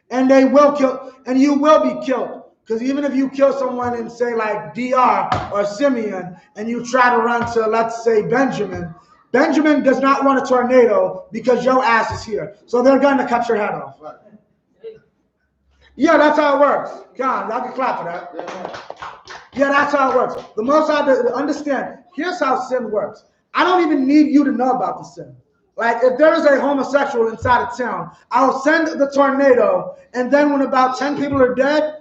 And they will kill, and you will be killed. Because even if you kill someone in, say, like DR or Simeon, and you try to run to, let's say, Benjamin does not want a tornado because your ass is here. So they're going to cut your head off. Yeah, that's how it works. Come on, y'all can clap for that. Yeah, that's how it works. The most I understand, here's how sin works. I don't even need you to know about the sin. Like, if there is a homosexual inside of town, I'll send the tornado, and then when about 10 people are dead,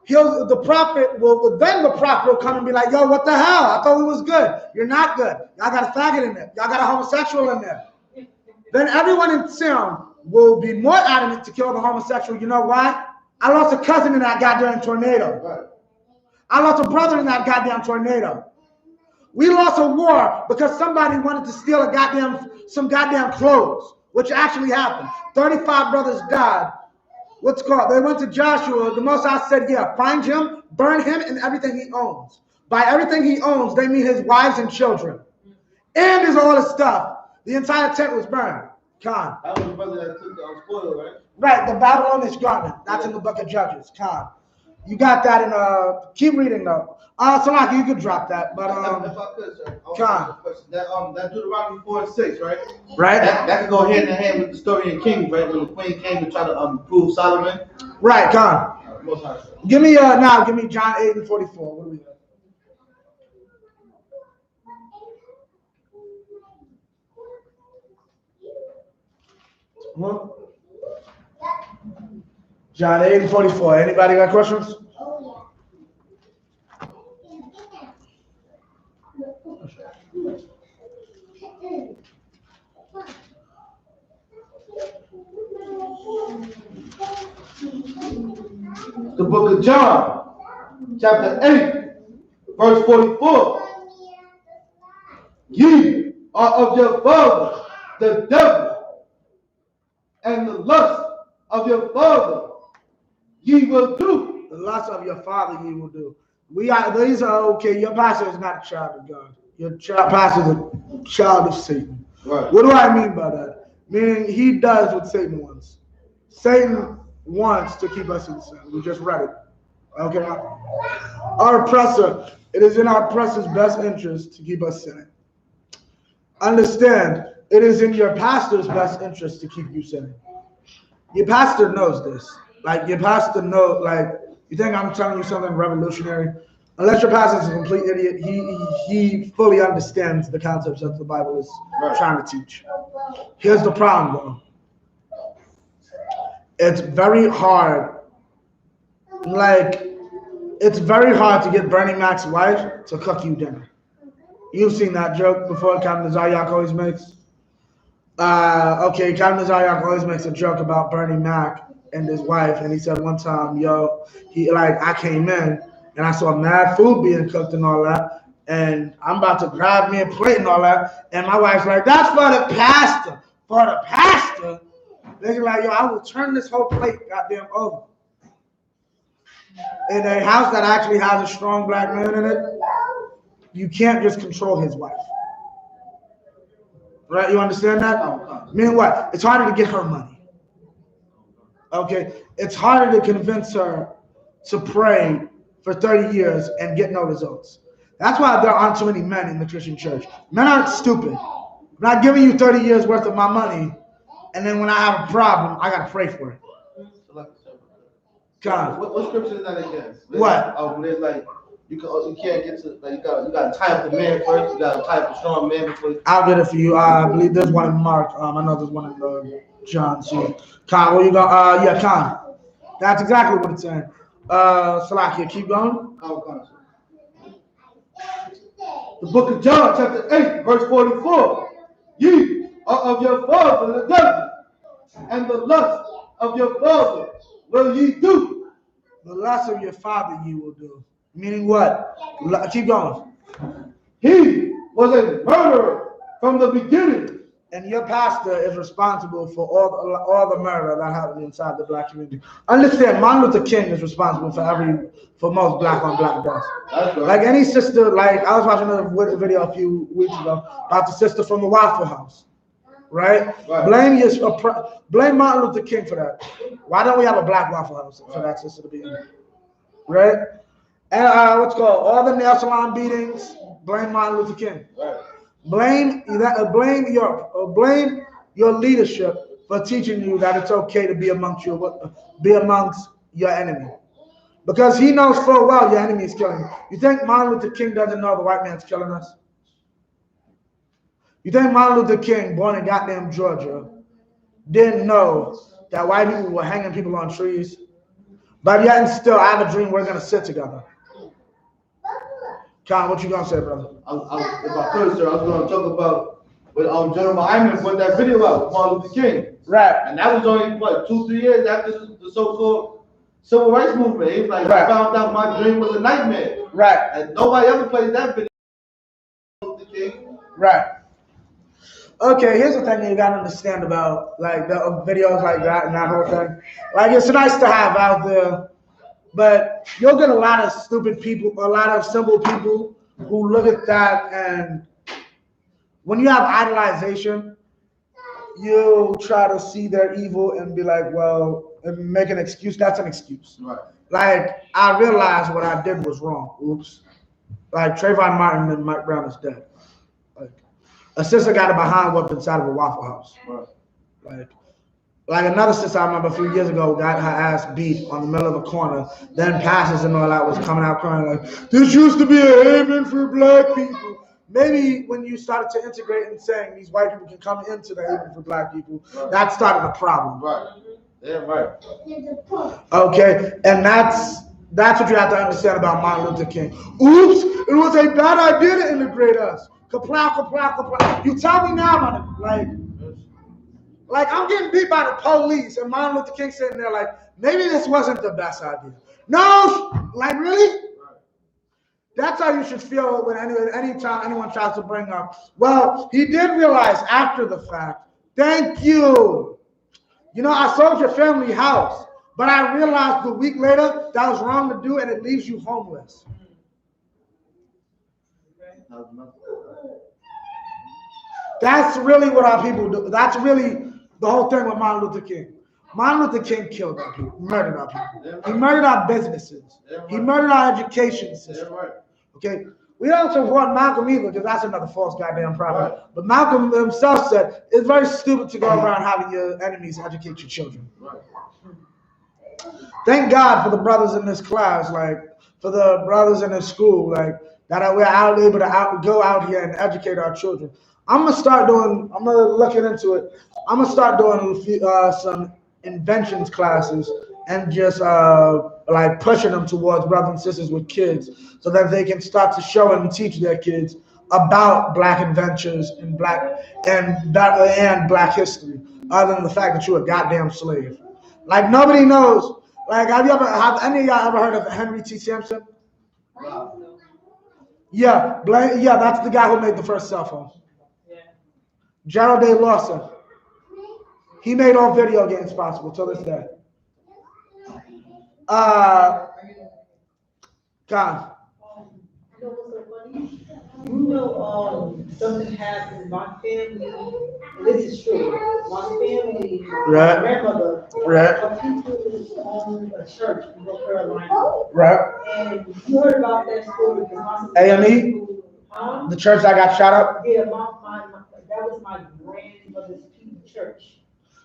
the prophet will come and be like, yo, what the hell? I thought we was good. You're not good. Y'all got a faggot in there. Y'all got a homosexual in there. Then everyone in town will be more adamant to kill the homosexual. You know why? I lost a cousin in that goddamn tornado. I lost a brother in that goddamn tornado. We lost a war because somebody wanted to steal some goddamn clothes, which actually happened. 35 brothers died. What's called? They went to Joshua. The Most High said, yeah, find him, burn him, and everything he owns. By everything he owns, they mean his wives and children. And his all his stuff. The entire tent was burned. Khan. That was the brother that took the spoil, right? Right, the Babylonish garment. That's in the book of Judges. Khan. You got that in keep reading though. Salaki, you could drop that, but if I could, sir. That Deuteronomy 4:6, right? Right. That could go hand in hand with the story in Kings, right? When the queen came to try to prove Solomon. Right, Khan. Give me John 8:44. What do we got? What? John 8:44. Anybody got questions? The book of John, chapter 8, verse 44. Ye are of your father, the devil, and the lust of your father ye will do. The lust of your father ye will do. These are okay. Your pastor is not a child of God. Your pastor is a child of Satan. Right. What do I mean by that? Meaning he does what Satan wants. Satan wants to keep us in sin. We just read it. Okay? Our oppressor, it is in our oppressor's best interest to keep us sinning. Understand, it is in your pastor's best interest to keep you sinning. Your pastor knows this. Like, your pastor knows, like, you think I'm telling you something revolutionary? Unless your pastor is a complete idiot, he fully understands the concepts that the Bible is trying to teach. Here's the problem, though. It's very hard. It's very hard to get Bernie Mac's wife to cook you dinner. You've seen that joke before Captain Zayak always makes. Captain Zayak always makes a joke about Bernie Mac and his wife, and he said one time, I came in and I saw mad food being cooked and all that, and I'm about to grab me a plate and all that, and my wife's like, that's for the pastor. For the pastor? They're like, I will turn this whole plate goddamn over. In a house that actually has a strong black man in it, you can't just control his wife. Right? You understand that? Meaning what? It's harder to get her money. Okay? It's harder to convince her to pray for 30 years and get no results. That's why there aren't too many men in the Christian church. Men aren't stupid. I'm not giving you 30 years worth of my money, and then when I have a problem, I got to pray for it. God. What scripture is that against? What? There's like, you can't get to, like, you got to tie up the man first. You got to tie up the strong man before you. I'll get it for you. I believe there's one in Mark. I know there's one in John. So, Con, where you go? Yeah, Con. That's exactly what it's saying. Salakia, keep going. The book of John, chapter 8, verse 44. Ye are of your father the devil, and the lust of your father will ye do. The lust of your father you will do. Meaning what? Keep going. He was a murderer from the beginning, and your pastor is responsible for all the murder that happens inside the black community. Understand, Martin Luther King is responsible for most black on black deaths. Like any sister, like I was watching a video a few weeks ago about the sister from the Waffle House, right? Blame Martin Luther King for that. Why don't we have a black Waffle House for that sister to be in, right? And what's called all the nail salon beatings, blame Martin Luther King. Blame your leadership for teaching you that it's okay to be amongst your enemy, because he knows full well your enemy is killing you. You think Martin Luther King doesn't know the white man's killing us? You think Martin Luther King, born in goddamn Georgia, didn't know that white people were hanging people on trees? But yet and still, I have a dream we're gonna sit together. Con, what you gonna say, brother? If I could, sir, I was gonna talk about what General Hyman put that video out with Martin Luther King. Right. And that was only what 2-3 years after the so-called civil rights movement. He was like, I found out my dream was a nightmare. Right. And nobody ever played that video. Martin Luther King. Right. Okay, here's the thing you gotta understand about like the videos like that and that whole thing. Like it's nice to have out there, but you'll get a lot of stupid people, a lot of simple people who look at that, and when you have idolization, you try to see their evil and be like, well, and make an excuse. That's an excuse. Right. Like, I realized what I did was wrong. Oops. Like, Trayvon Martin and Mike Brown is dead. Like, a sister got a behind whooped inside of a Waffle House. Right. Like another sister I remember a few years ago got her ass beat on the middle of a corner. Then pastors and all that was coming out crying like, this used to be a haven for black people. Maybe when you started to integrate and saying these white people can come into the haven for black people, that started a problem. Right. Yeah, right. Okay, and that's what you have to understand about Martin Luther King. Oops, it was a bad idea to integrate us. Kaplow, kaplow, kaplow. You tell me now, man, like I'm getting beat by the police, and Martin Luther King sitting there like, maybe this wasn't the best idea. No, like really? That's how you should feel when anytime anyone tries to bring up, well, he did realize after the fact, thank you. You know, I sold your family house, but I realized a week later that was wrong to do, and it leaves you homeless. That's really what our people do. That's really the whole thing with Martin Luther King. Martin Luther King killed our people, murdered our people. He murdered our businesses. He murdered our education system. Okay? We don't support Malcolm either, because that's another false goddamn prophet. Right. But Malcolm himself said, it's very stupid to go around having your enemies educate your children. Right. Thank God for the brothers in this class, like, for the brothers in this school, like, that we're able to go out here and educate our children. I'm going to look into it. I'm going to start doing some inventions classes and just like pushing them towards brothers and sisters with kids so that they can start to show and teach their kids about black inventions and black history, other than the fact that you're a goddamn slave. Like nobody knows. Like have any of y'all ever heard of Henry T. Sampson? Yeah, that's the guy who made the first cell phone. Gerald A. Lawson. He made all video games possible till this day. God. You know what's so funny? You know, something happened in my family, and this is true. My family, my grandmother, her people owned a church in North Carolina. Right. And you heard about that story because A.M.E.? The church that got shot up? Yeah, that was my grandmother's people church.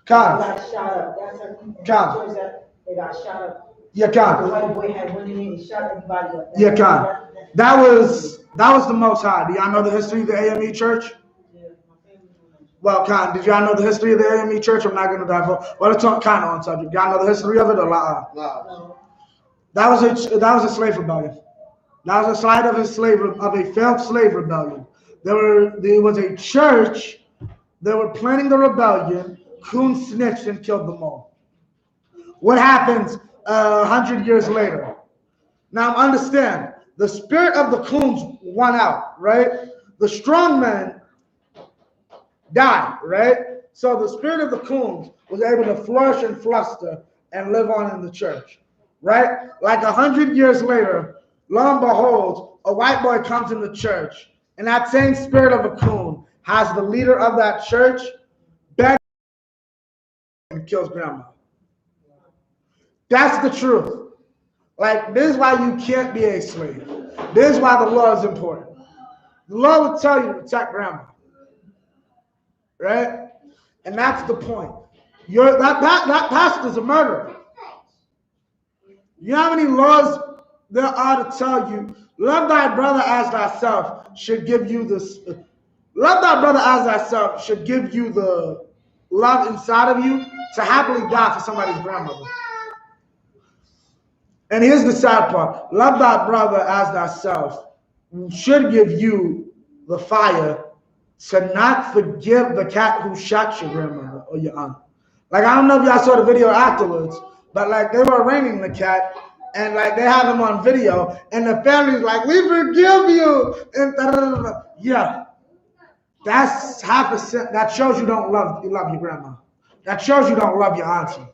God. They got shot up. That's her people God. church that they got shot up. Yeah, God. The white boy had went in and shot everybody up. Yeah, God. That was the Most High. Do y'all know the history of the AME Church? Yeah, my family. Well, Khan, did y'all know the history of the AME Church? I'm not going to dive. Well, it's kind of on subject. Y'all know the history of it or not? No. That was a slave rebellion. That was a slide of a failed slave rebellion. There was a church. They were planning the rebellion. Coon snitched and killed them all. What happens 100 years later? Now understand, the spirit of the coons won out, right? The strong men died, right? So the spirit of the coons was able to flourish and fluster and live on in the church, right? Like 100 years later, lo and behold, a white boy comes in the church, and that same spirit of a coon has the leader of that church beg and kills grandma. That's the truth. Like, this is why you can't be a slave. This is why the law is important. The law would tell you to protect grandma, right? And that's the point. That pastor's a murderer. You know how many laws there are to tell you, love thy brother as thyself should give you this. Love thy brother as thyself should give you the love inside of you to happily die for somebody's grandmother. And here's the sad part. Love thy brother as thyself should give you the fire to not forgive the cat who shot your grandmother or your aunt. Like, I don't know if y'all saw the video afterwards, but like they were arraigning the cat and like they have him on video and the family's like, we forgive you. And yeah, that's half a cent. That shows you don't love your grandma. That shows you don't love your auntie.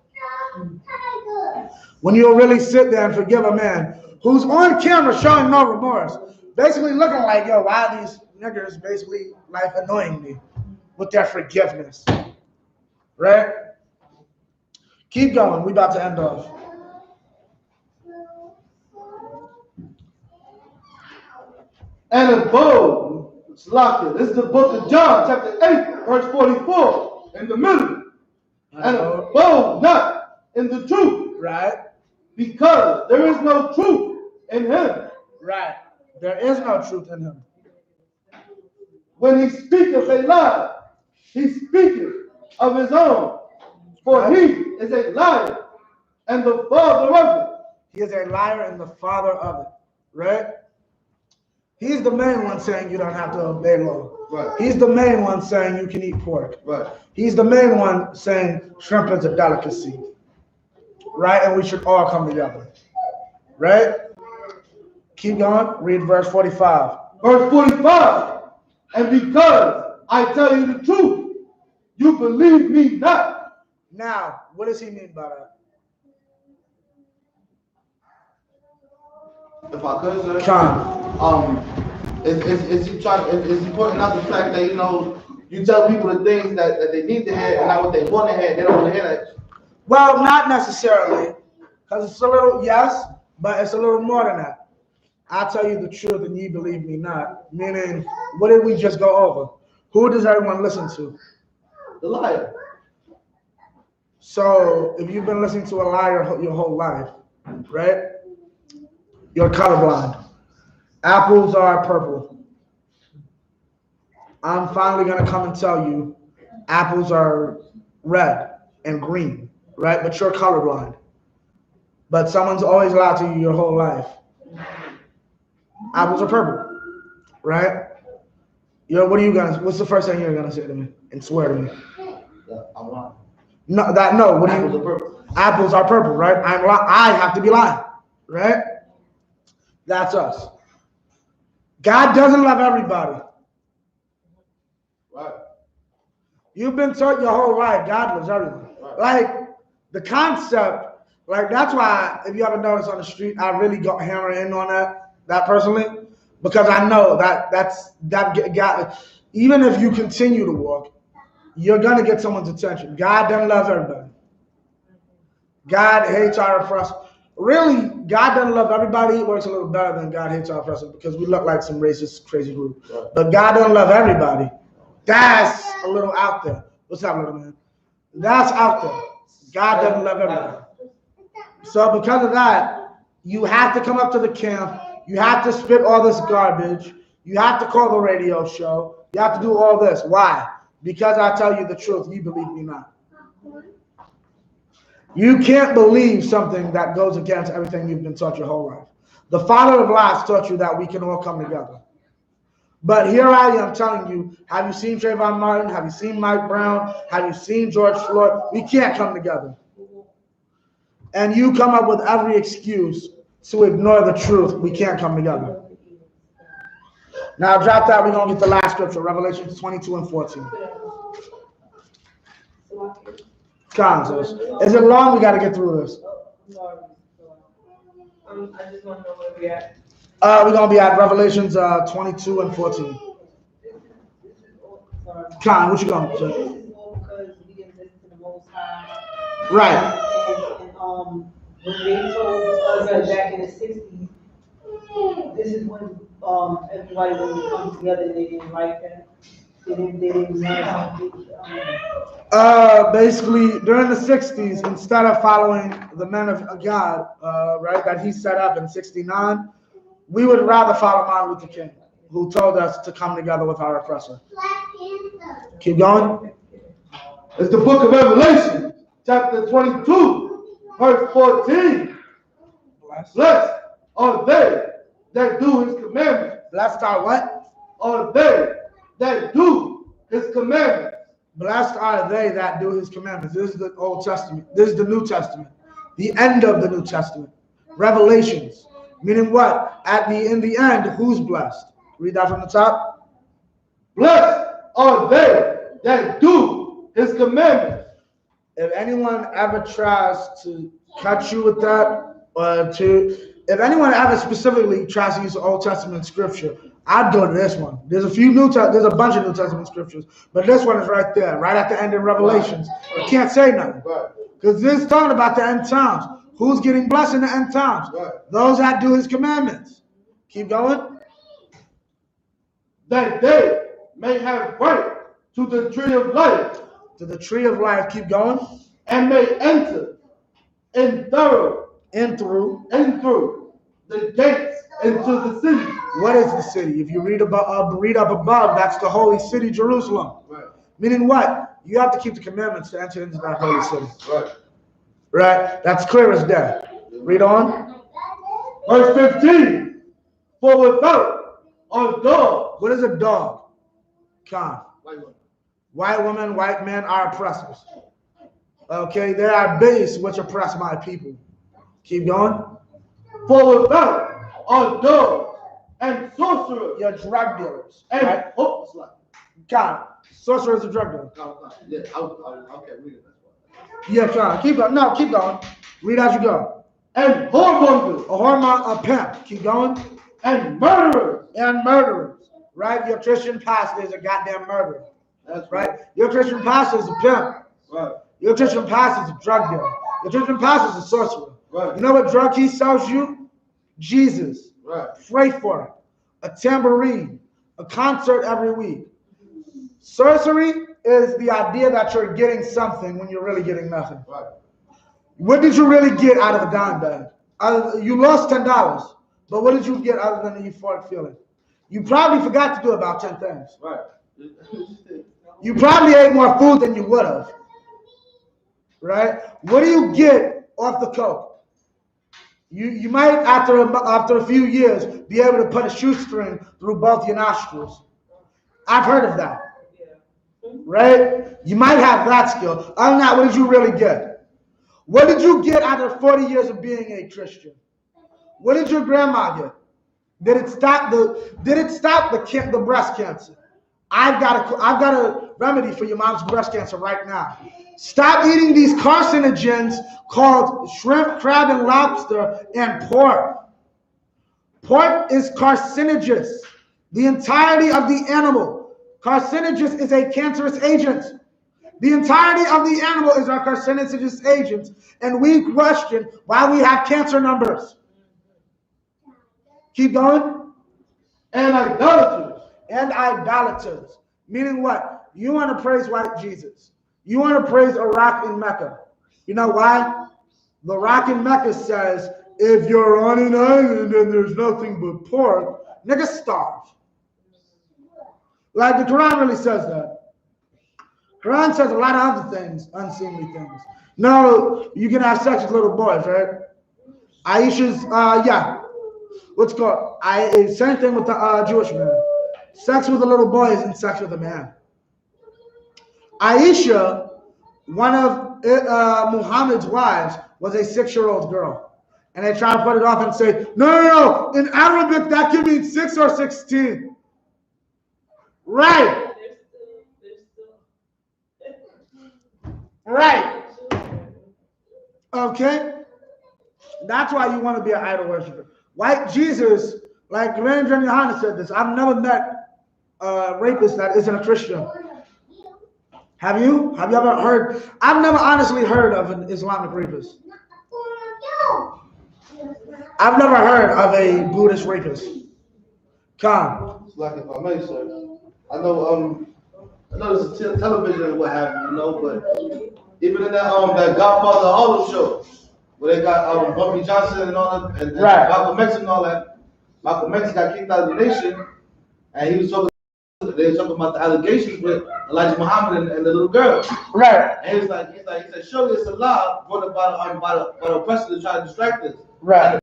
When you'll really sit there and forgive a man who's on camera showing no remorse, basically looking like, yo, why are these niggers basically like annoying me with their forgiveness, right? Keep going. We about to end off. And abode, this is the book of John, chapter 8, verse 44, in the middle. And abode not in the truth. Right. Because there is no truth in him. Right. There is no truth in him. When he speaketh a lie, he speaketh of his own. For he is a liar and the father of it. He is a liar and the father of it. Right? He's the main one saying you don't have to obey law. Right. He's the main one saying you can eat pork. Right. He's the main one saying shrimp is a delicacy. Right? And we should all come together. Right? Keep going. Read verse 45. Verse 45. And because I tell you the truth, you believe me not. Now, what does he mean by that? If I could, sir. Come. Is he pointing out the fact that, you know, you tell people the things that they need to hear and not what they want to hear, they don't want to hear that. Well, not necessarily. Because it's a little, yes, but it's a little more than that. I tell you the truth and ye believe me not. Meaning, what did we just go over? Who does everyone listen to? The liar. So, if you've been listening to a liar your whole life, right? You're colorblind. Apples are purple. I'm finally going to come and tell you apples are red and green, right? But you're colorblind. But someone's always lied to you your whole life. Apples are purple, right? What's the first thing you're gonna say to me and swear to me? I'm lying. No, what do Apples you? are purple. Apples are purple, right? I have to be lying, right? That's us. God doesn't love everybody. Right. You've been taught your whole life God loves everyone. Right. Like the concept, like that's why if you ever notice on the street, I really got hammered in on that personally, because I know that God, even if you continue to walk, you're gonna get someone's attention. God doesn't love everybody. God hates our oppressors. Really, God doesn't love everybody. It works a little better than God hates our oppressors because we look like some racist, crazy group. Right. But God doesn't love everybody. That's a little out there. What's up, little man? That's out there. God doesn't love everybody. So because of that, you have to come up to the camp. You have to spit all this garbage. You have to call the radio show. You have to do all this. Why? Because I tell you the truth, you believe me not. You can't believe something that goes against everything you've been taught your whole life. The father of lies taught you that we can all come together. But here I am telling you, have you seen Trayvon Martin? Have you seen Mike Brown? Have you seen George Floyd? We can't come together. And you come up with every excuse to ignore the truth. We can't come together. Now drop that. We're going to get the last scripture, Revelation 22 and 14. Kansas. Is it long? We got to get through this. I'm sorry. I just want to know where we're at. We're going to be at Revelations 22 and 14. Con, what you going to say? This is all because we didn't listen to the Most High. Right. And when they told us back in the 60s, this is when everybody would come together and they didn't like that. They didn't Basically, during the 60s, instead of following the men of God, right, that he set up in 69, we would rather follow Martin Luther King, who told us to come together with our oppressor. Keep going. It's the book of Revelation, chapter 22, verse 14. Blessed are they that do his commandments. Blessed are what? Are they that do his commandments. Blessed are they that do his commandments. This is the Old Testament. This is the New Testament. The end of the New Testament. Revelations. Meaning what? In the end, who's blessed? Read that from the top. Blessed are they that do his commandments. If anyone ever tries to cut you with that, if anyone ever specifically tries to use the Old Testament scripture, I'd go to this one. There's a bunch of New Testament scriptures, but this one is right there, right at the end in Revelations. You can't say nothing. Because this is talking about the end times. Who's getting blessed in the end times? Those that do his commandments. Keep going. That they may have right to the tree of life. To the tree of life. Keep going. And may enter in through the gates into the city. What is the city? If you read up above, that's the holy city, Jerusalem. Right. Meaning what? You have to keep the commandments to enter into that holy city. Right. Right? That's clear as day. Read on. Verse 15. For without are dogs. What is a dog? Con. White woman, white men are oppressors. Okay, they are base which oppress my people. Keep going. For without are dogs and sorcerers. You're drug dealers. And right? God, sorcerers are drug dealers. Yeah, okay, read it. Yeah, God, keep going. No, keep going. Read as you go. And whoremongers. A pimp. Keep going. And murderers. Right? Your Christian pastor is a goddamn murderer. That's right. Your Christian pastor is a pimp. Right. Your Christian pastor is a drug dealer. Your Christian pastor is a sorcerer. Right. You know what drug he sells you? Jesus. Right. Pray for it. A tambourine. A concert every week. Sorcery is the idea that you're getting something when you're really getting nothing. Right. What did you really get out of a dime bag? You lost $10, but what did you get other than the euphoric feeling? You probably forgot to do about 10 things. Right. You probably ate more food than you would have. Right? What do you get off the coke? You might, after a few years, be able to put a shoestring through both your nostrils. I've heard of that. Right? You might have that skill. Other than that, what did you really get? What did you get out of 40 years of being a Christian? What did your grandma get? Did it stop the breast cancer? I've got a remedy for your mom's breast cancer right now. Stop eating these carcinogens called shrimp, crab, and lobster and pork. Pork is carcinogenous. The entirety of the animal. Carcinogenous is a cancerous agent. The entirety of the animal is a carcinogenous agent, and we question why we have cancer numbers. Keep going. And idolaters. Meaning what? You want to praise white Jesus. You want to praise a rock in Mecca. You know why? The rock in Mecca says, if you're on an island and there's nothing but pork, nigga, starve. Like the Quran really says that. Quran says a lot of other things, unseemly things. No, you can have sex with little boys, right? Aisha's, what's called? Same thing with the Jewish man. Sex with a little boy isn't sex with a man. Aisha, one of Muhammad's wives, was a 6-year-old girl. And they try to put it off and say, no. In Arabic, that could mean 6 or 16. Right. Right. Okay? That's why you want to be an idol worshiper. White Jesus, like Ranger and Yohanna said this, I've never met a rapist that isn't a Christian. Have you? Have you ever heard? I've never honestly heard of an Islamic rapist. I've never heard of a Buddhist rapist. Khan. Like if I may, sir. I know there's a television and what have you, but even in that Godfather Harlem show, where they got Bumpy Johnson and all that, and Right. Malcolm X and all that. Malcolm X got kicked out of the nation, and he was talking. They were talking about the allegations with Elijah Muhammad and the little girl. Right. And he said, surely it's a lie brought about by the oppressor to try to distract us. Right.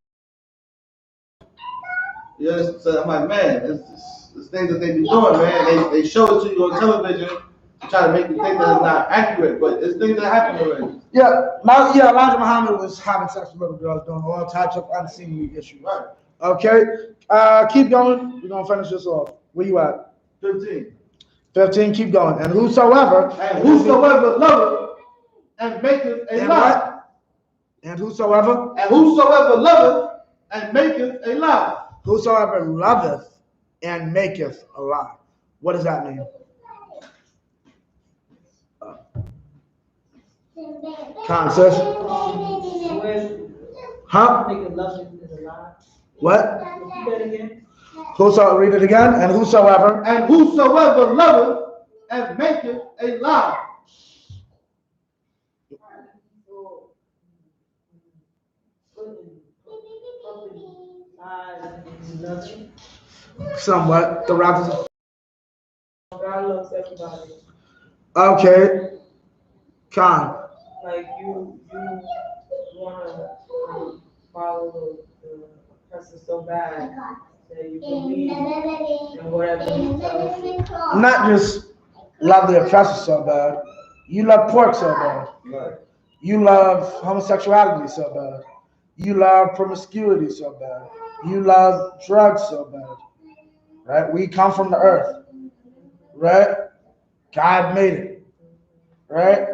Yeah, so I'm like, man, it's things that they be doing, man. They show it to you on television to try to make you think that it's not accurate, but it's things that happen already. Yeah, Elijah Muhammad was having sex with little girls, doing all types of unseemly issues. Right. Okay, keep going. We're gonna finish this off. Where you at? 15. 15. Keep going. And whosoever loveth and maketh a lie. And whosoever loveth and maketh a lie. Whosoever loveth and maketh a lie. What does that mean? Sis? Huh? What? Whosoever, read it again. And whosoever loveth and maketh a lie. Somewhat. The rappers. God loves everybody. Okay. Khan. Like you wanna follow the person so bad that you believe in whatever he tells you. Not just love the oppressor so bad. You love pork so bad. Right. You love homosexuality so bad. You love promiscuity so bad. You love drugs so bad. Right? We come from the earth. Right? God made it. Right?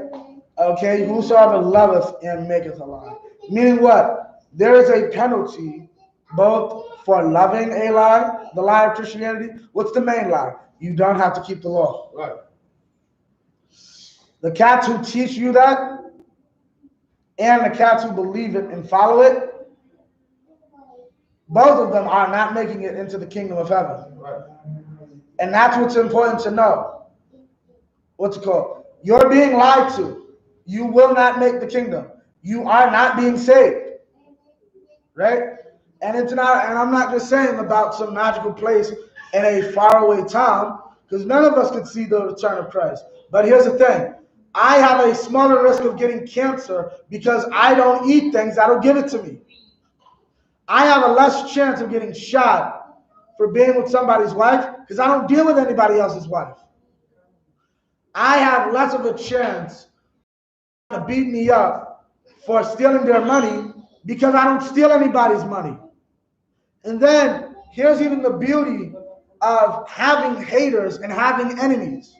Okay? Whosoever loveth and maketh a lie. Meaning what? There is a penalty both for loving a lie, the lie of Christianity. What's the main lie? You don't have to keep the law. Right. The cats who teach you that and the cats who believe it and follow it, both of them are not making it into the kingdom of heaven. Right. And that's what's important to know. What's it called? You're being lied to. You will not make the kingdom. You are not being saved. Right? And it's not, and I'm not just saying about some magical place in a faraway town, because none of us could see the return of Christ. But here's the thing. I have a smaller risk of getting cancer because I don't eat things that'll give it to me. I have a less chance of getting shot for being with somebody's wife because I don't deal with anybody else's wife. I have less of a chance to beat me up for stealing their money because I don't steal anybody's money. And then here's even the beauty of having haters and having enemies.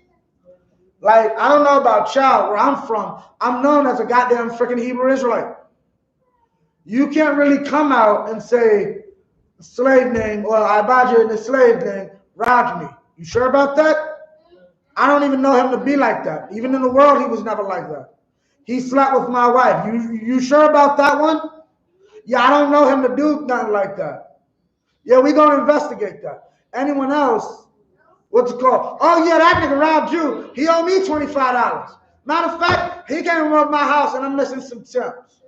Like, I don't know about y'all, where I'm from, I'm known as a goddamn freaking Hebrew Israelite. You can't really come out and say slave name or Ibadah in the slave name robbed me. You sure about that? I don't even know him to be like that. Even in the world, he was never like that. He slept with my wife. You sure about that one? Yeah, I don't know him to do nothing like that. Yeah, we're going to investigate that. Anyone else, what's it called? Oh, yeah, that nigga robbed you. He owed me $25. Matter of fact, he came over my house and I'm missing some tips.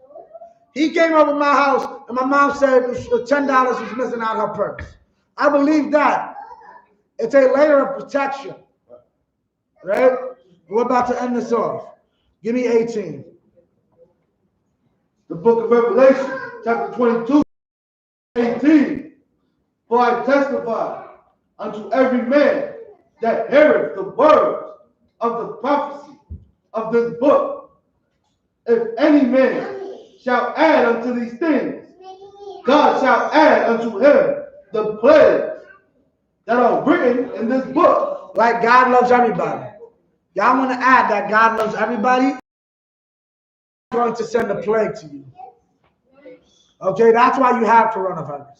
He came over my house and my mom said $10 was missing out her purse. I believe that. It's a layer of protection. Right? We're about to end this off. Give me 18. The book of Revelation, chapter 22, 18. For I testify unto every man that heareth the words of the prophecy of this book. If any man shall add unto these things, God shall add unto him the plagues that are written in this book. Like God loves everybody. Y'all want to add that God loves everybody? going to send a plague to you. Okay, that's why you have coronavirus.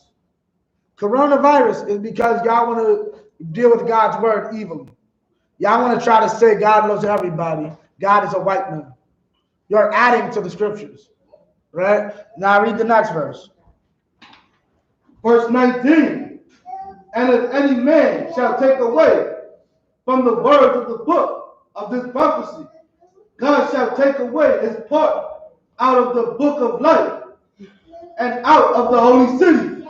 Coronavirus is because y'all want to deal with God's word evilly. Y'all want to try to say God loves everybody. God is a white man. You're adding to the scriptures, right? Now read the next verse. Verse 19. And if any man shall take away from the words of the book of this prophecy, God shall take away his part out of the book of life and out of the holy city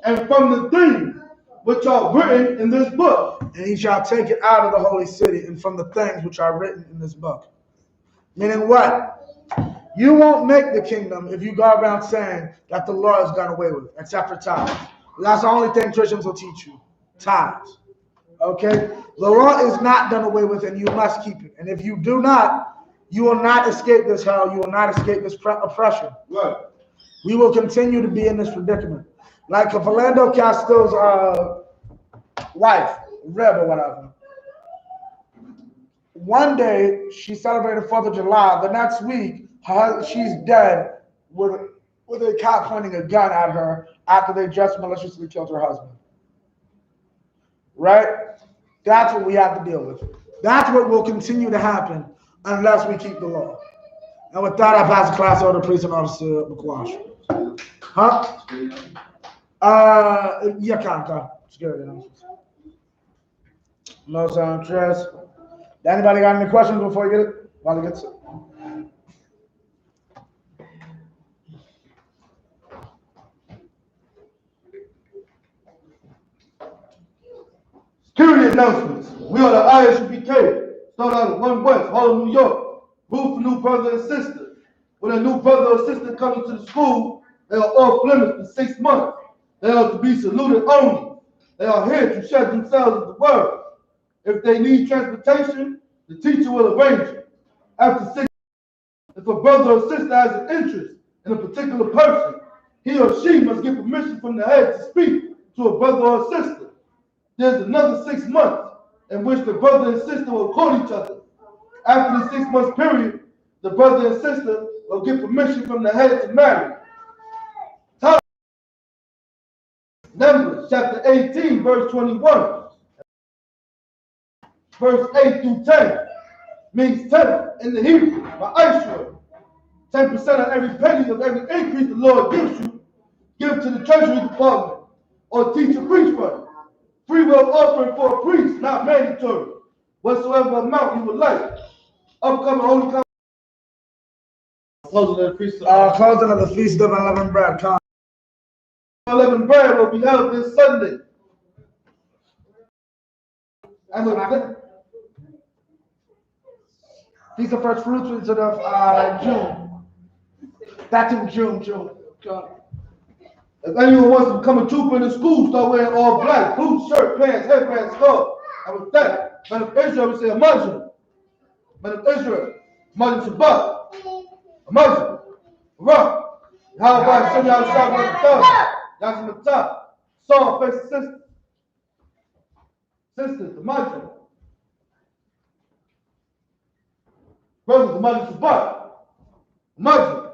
and from the things which are written in this book. And he shall take it out of the holy city and from the things which are written in this book. Meaning what? You won't make the kingdom if you go around saying that the law is done away with, except for tithes. That's the only thing Christians will teach you. Tithes. Okay? The law is not done away with and you must keep it. And if you do not, you will not escape this hell. You will not escape this oppression. Right. We will continue to be in this predicament. Like Philando Castile's wife, Reb or whatever. One day, she celebrated 4th of July. The next week, she's dead with a cop pointing a gun at her after they just maliciously killed her husband. Right? That's what we have to deal with. That's what will continue to happen unless we keep the law. And with that, I pass the class order, police and officer McQuash. Huh? YAHANNA. No sound stress. Anybody got any questions before you get it? While it gets it. Security announcements. We are the I.S.U.P.K. Start out at 1 West, Harlem, New York. Room for new brother and sister. When a new brother or sister comes to the school, they are off limits for 6 months. They are to be saluted only. They are here to share themselves with the world. If they need transportation, the teacher will arrange it. After 6 months, if a brother or sister has an interest in a particular person, he or she must get permission from the head to speak to a brother or sister. There's another 6 months in which the brother and sister will call each other. After the 6 month period, the brother and sister will get permission from the head to marry. Numbers chapter 18, verse 21. Verse 8 through 10 means 10 in the Hebrew, by I.S.U.P.K. 10% of every penny of every increase the Lord gives you, give to the treasury department or teach a priest fund. Free will offering for a priest, not mandatory. Whatsoever amount you would like. Upcoming holy convocation. Closing Closing of the Feast of Unleavened Bread. Unleavened bread will be held this Sunday. These are first fruits into the June. That's in June. If anyone wants to become a trooper in the school, start wearing all black, boots, shirt, pants, headband, scarf. And with that, man of Israel will say a Muslim. Man of Israel, Muslim Shabbat, a Muslim, Rock. How about send out that's on the top. Saw face sisters. Sisters, the Muslim. Brothers, the Muslim Shabbat. Muslim,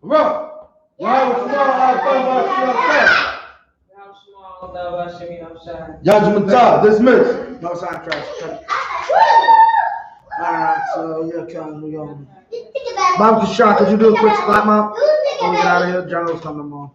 Rock. Yajimata, dismissed. No sign crash. Alright, so we're going. Bob Kashak, could you do a quick spot mount? Before we get out of here, General's coming tomorrow.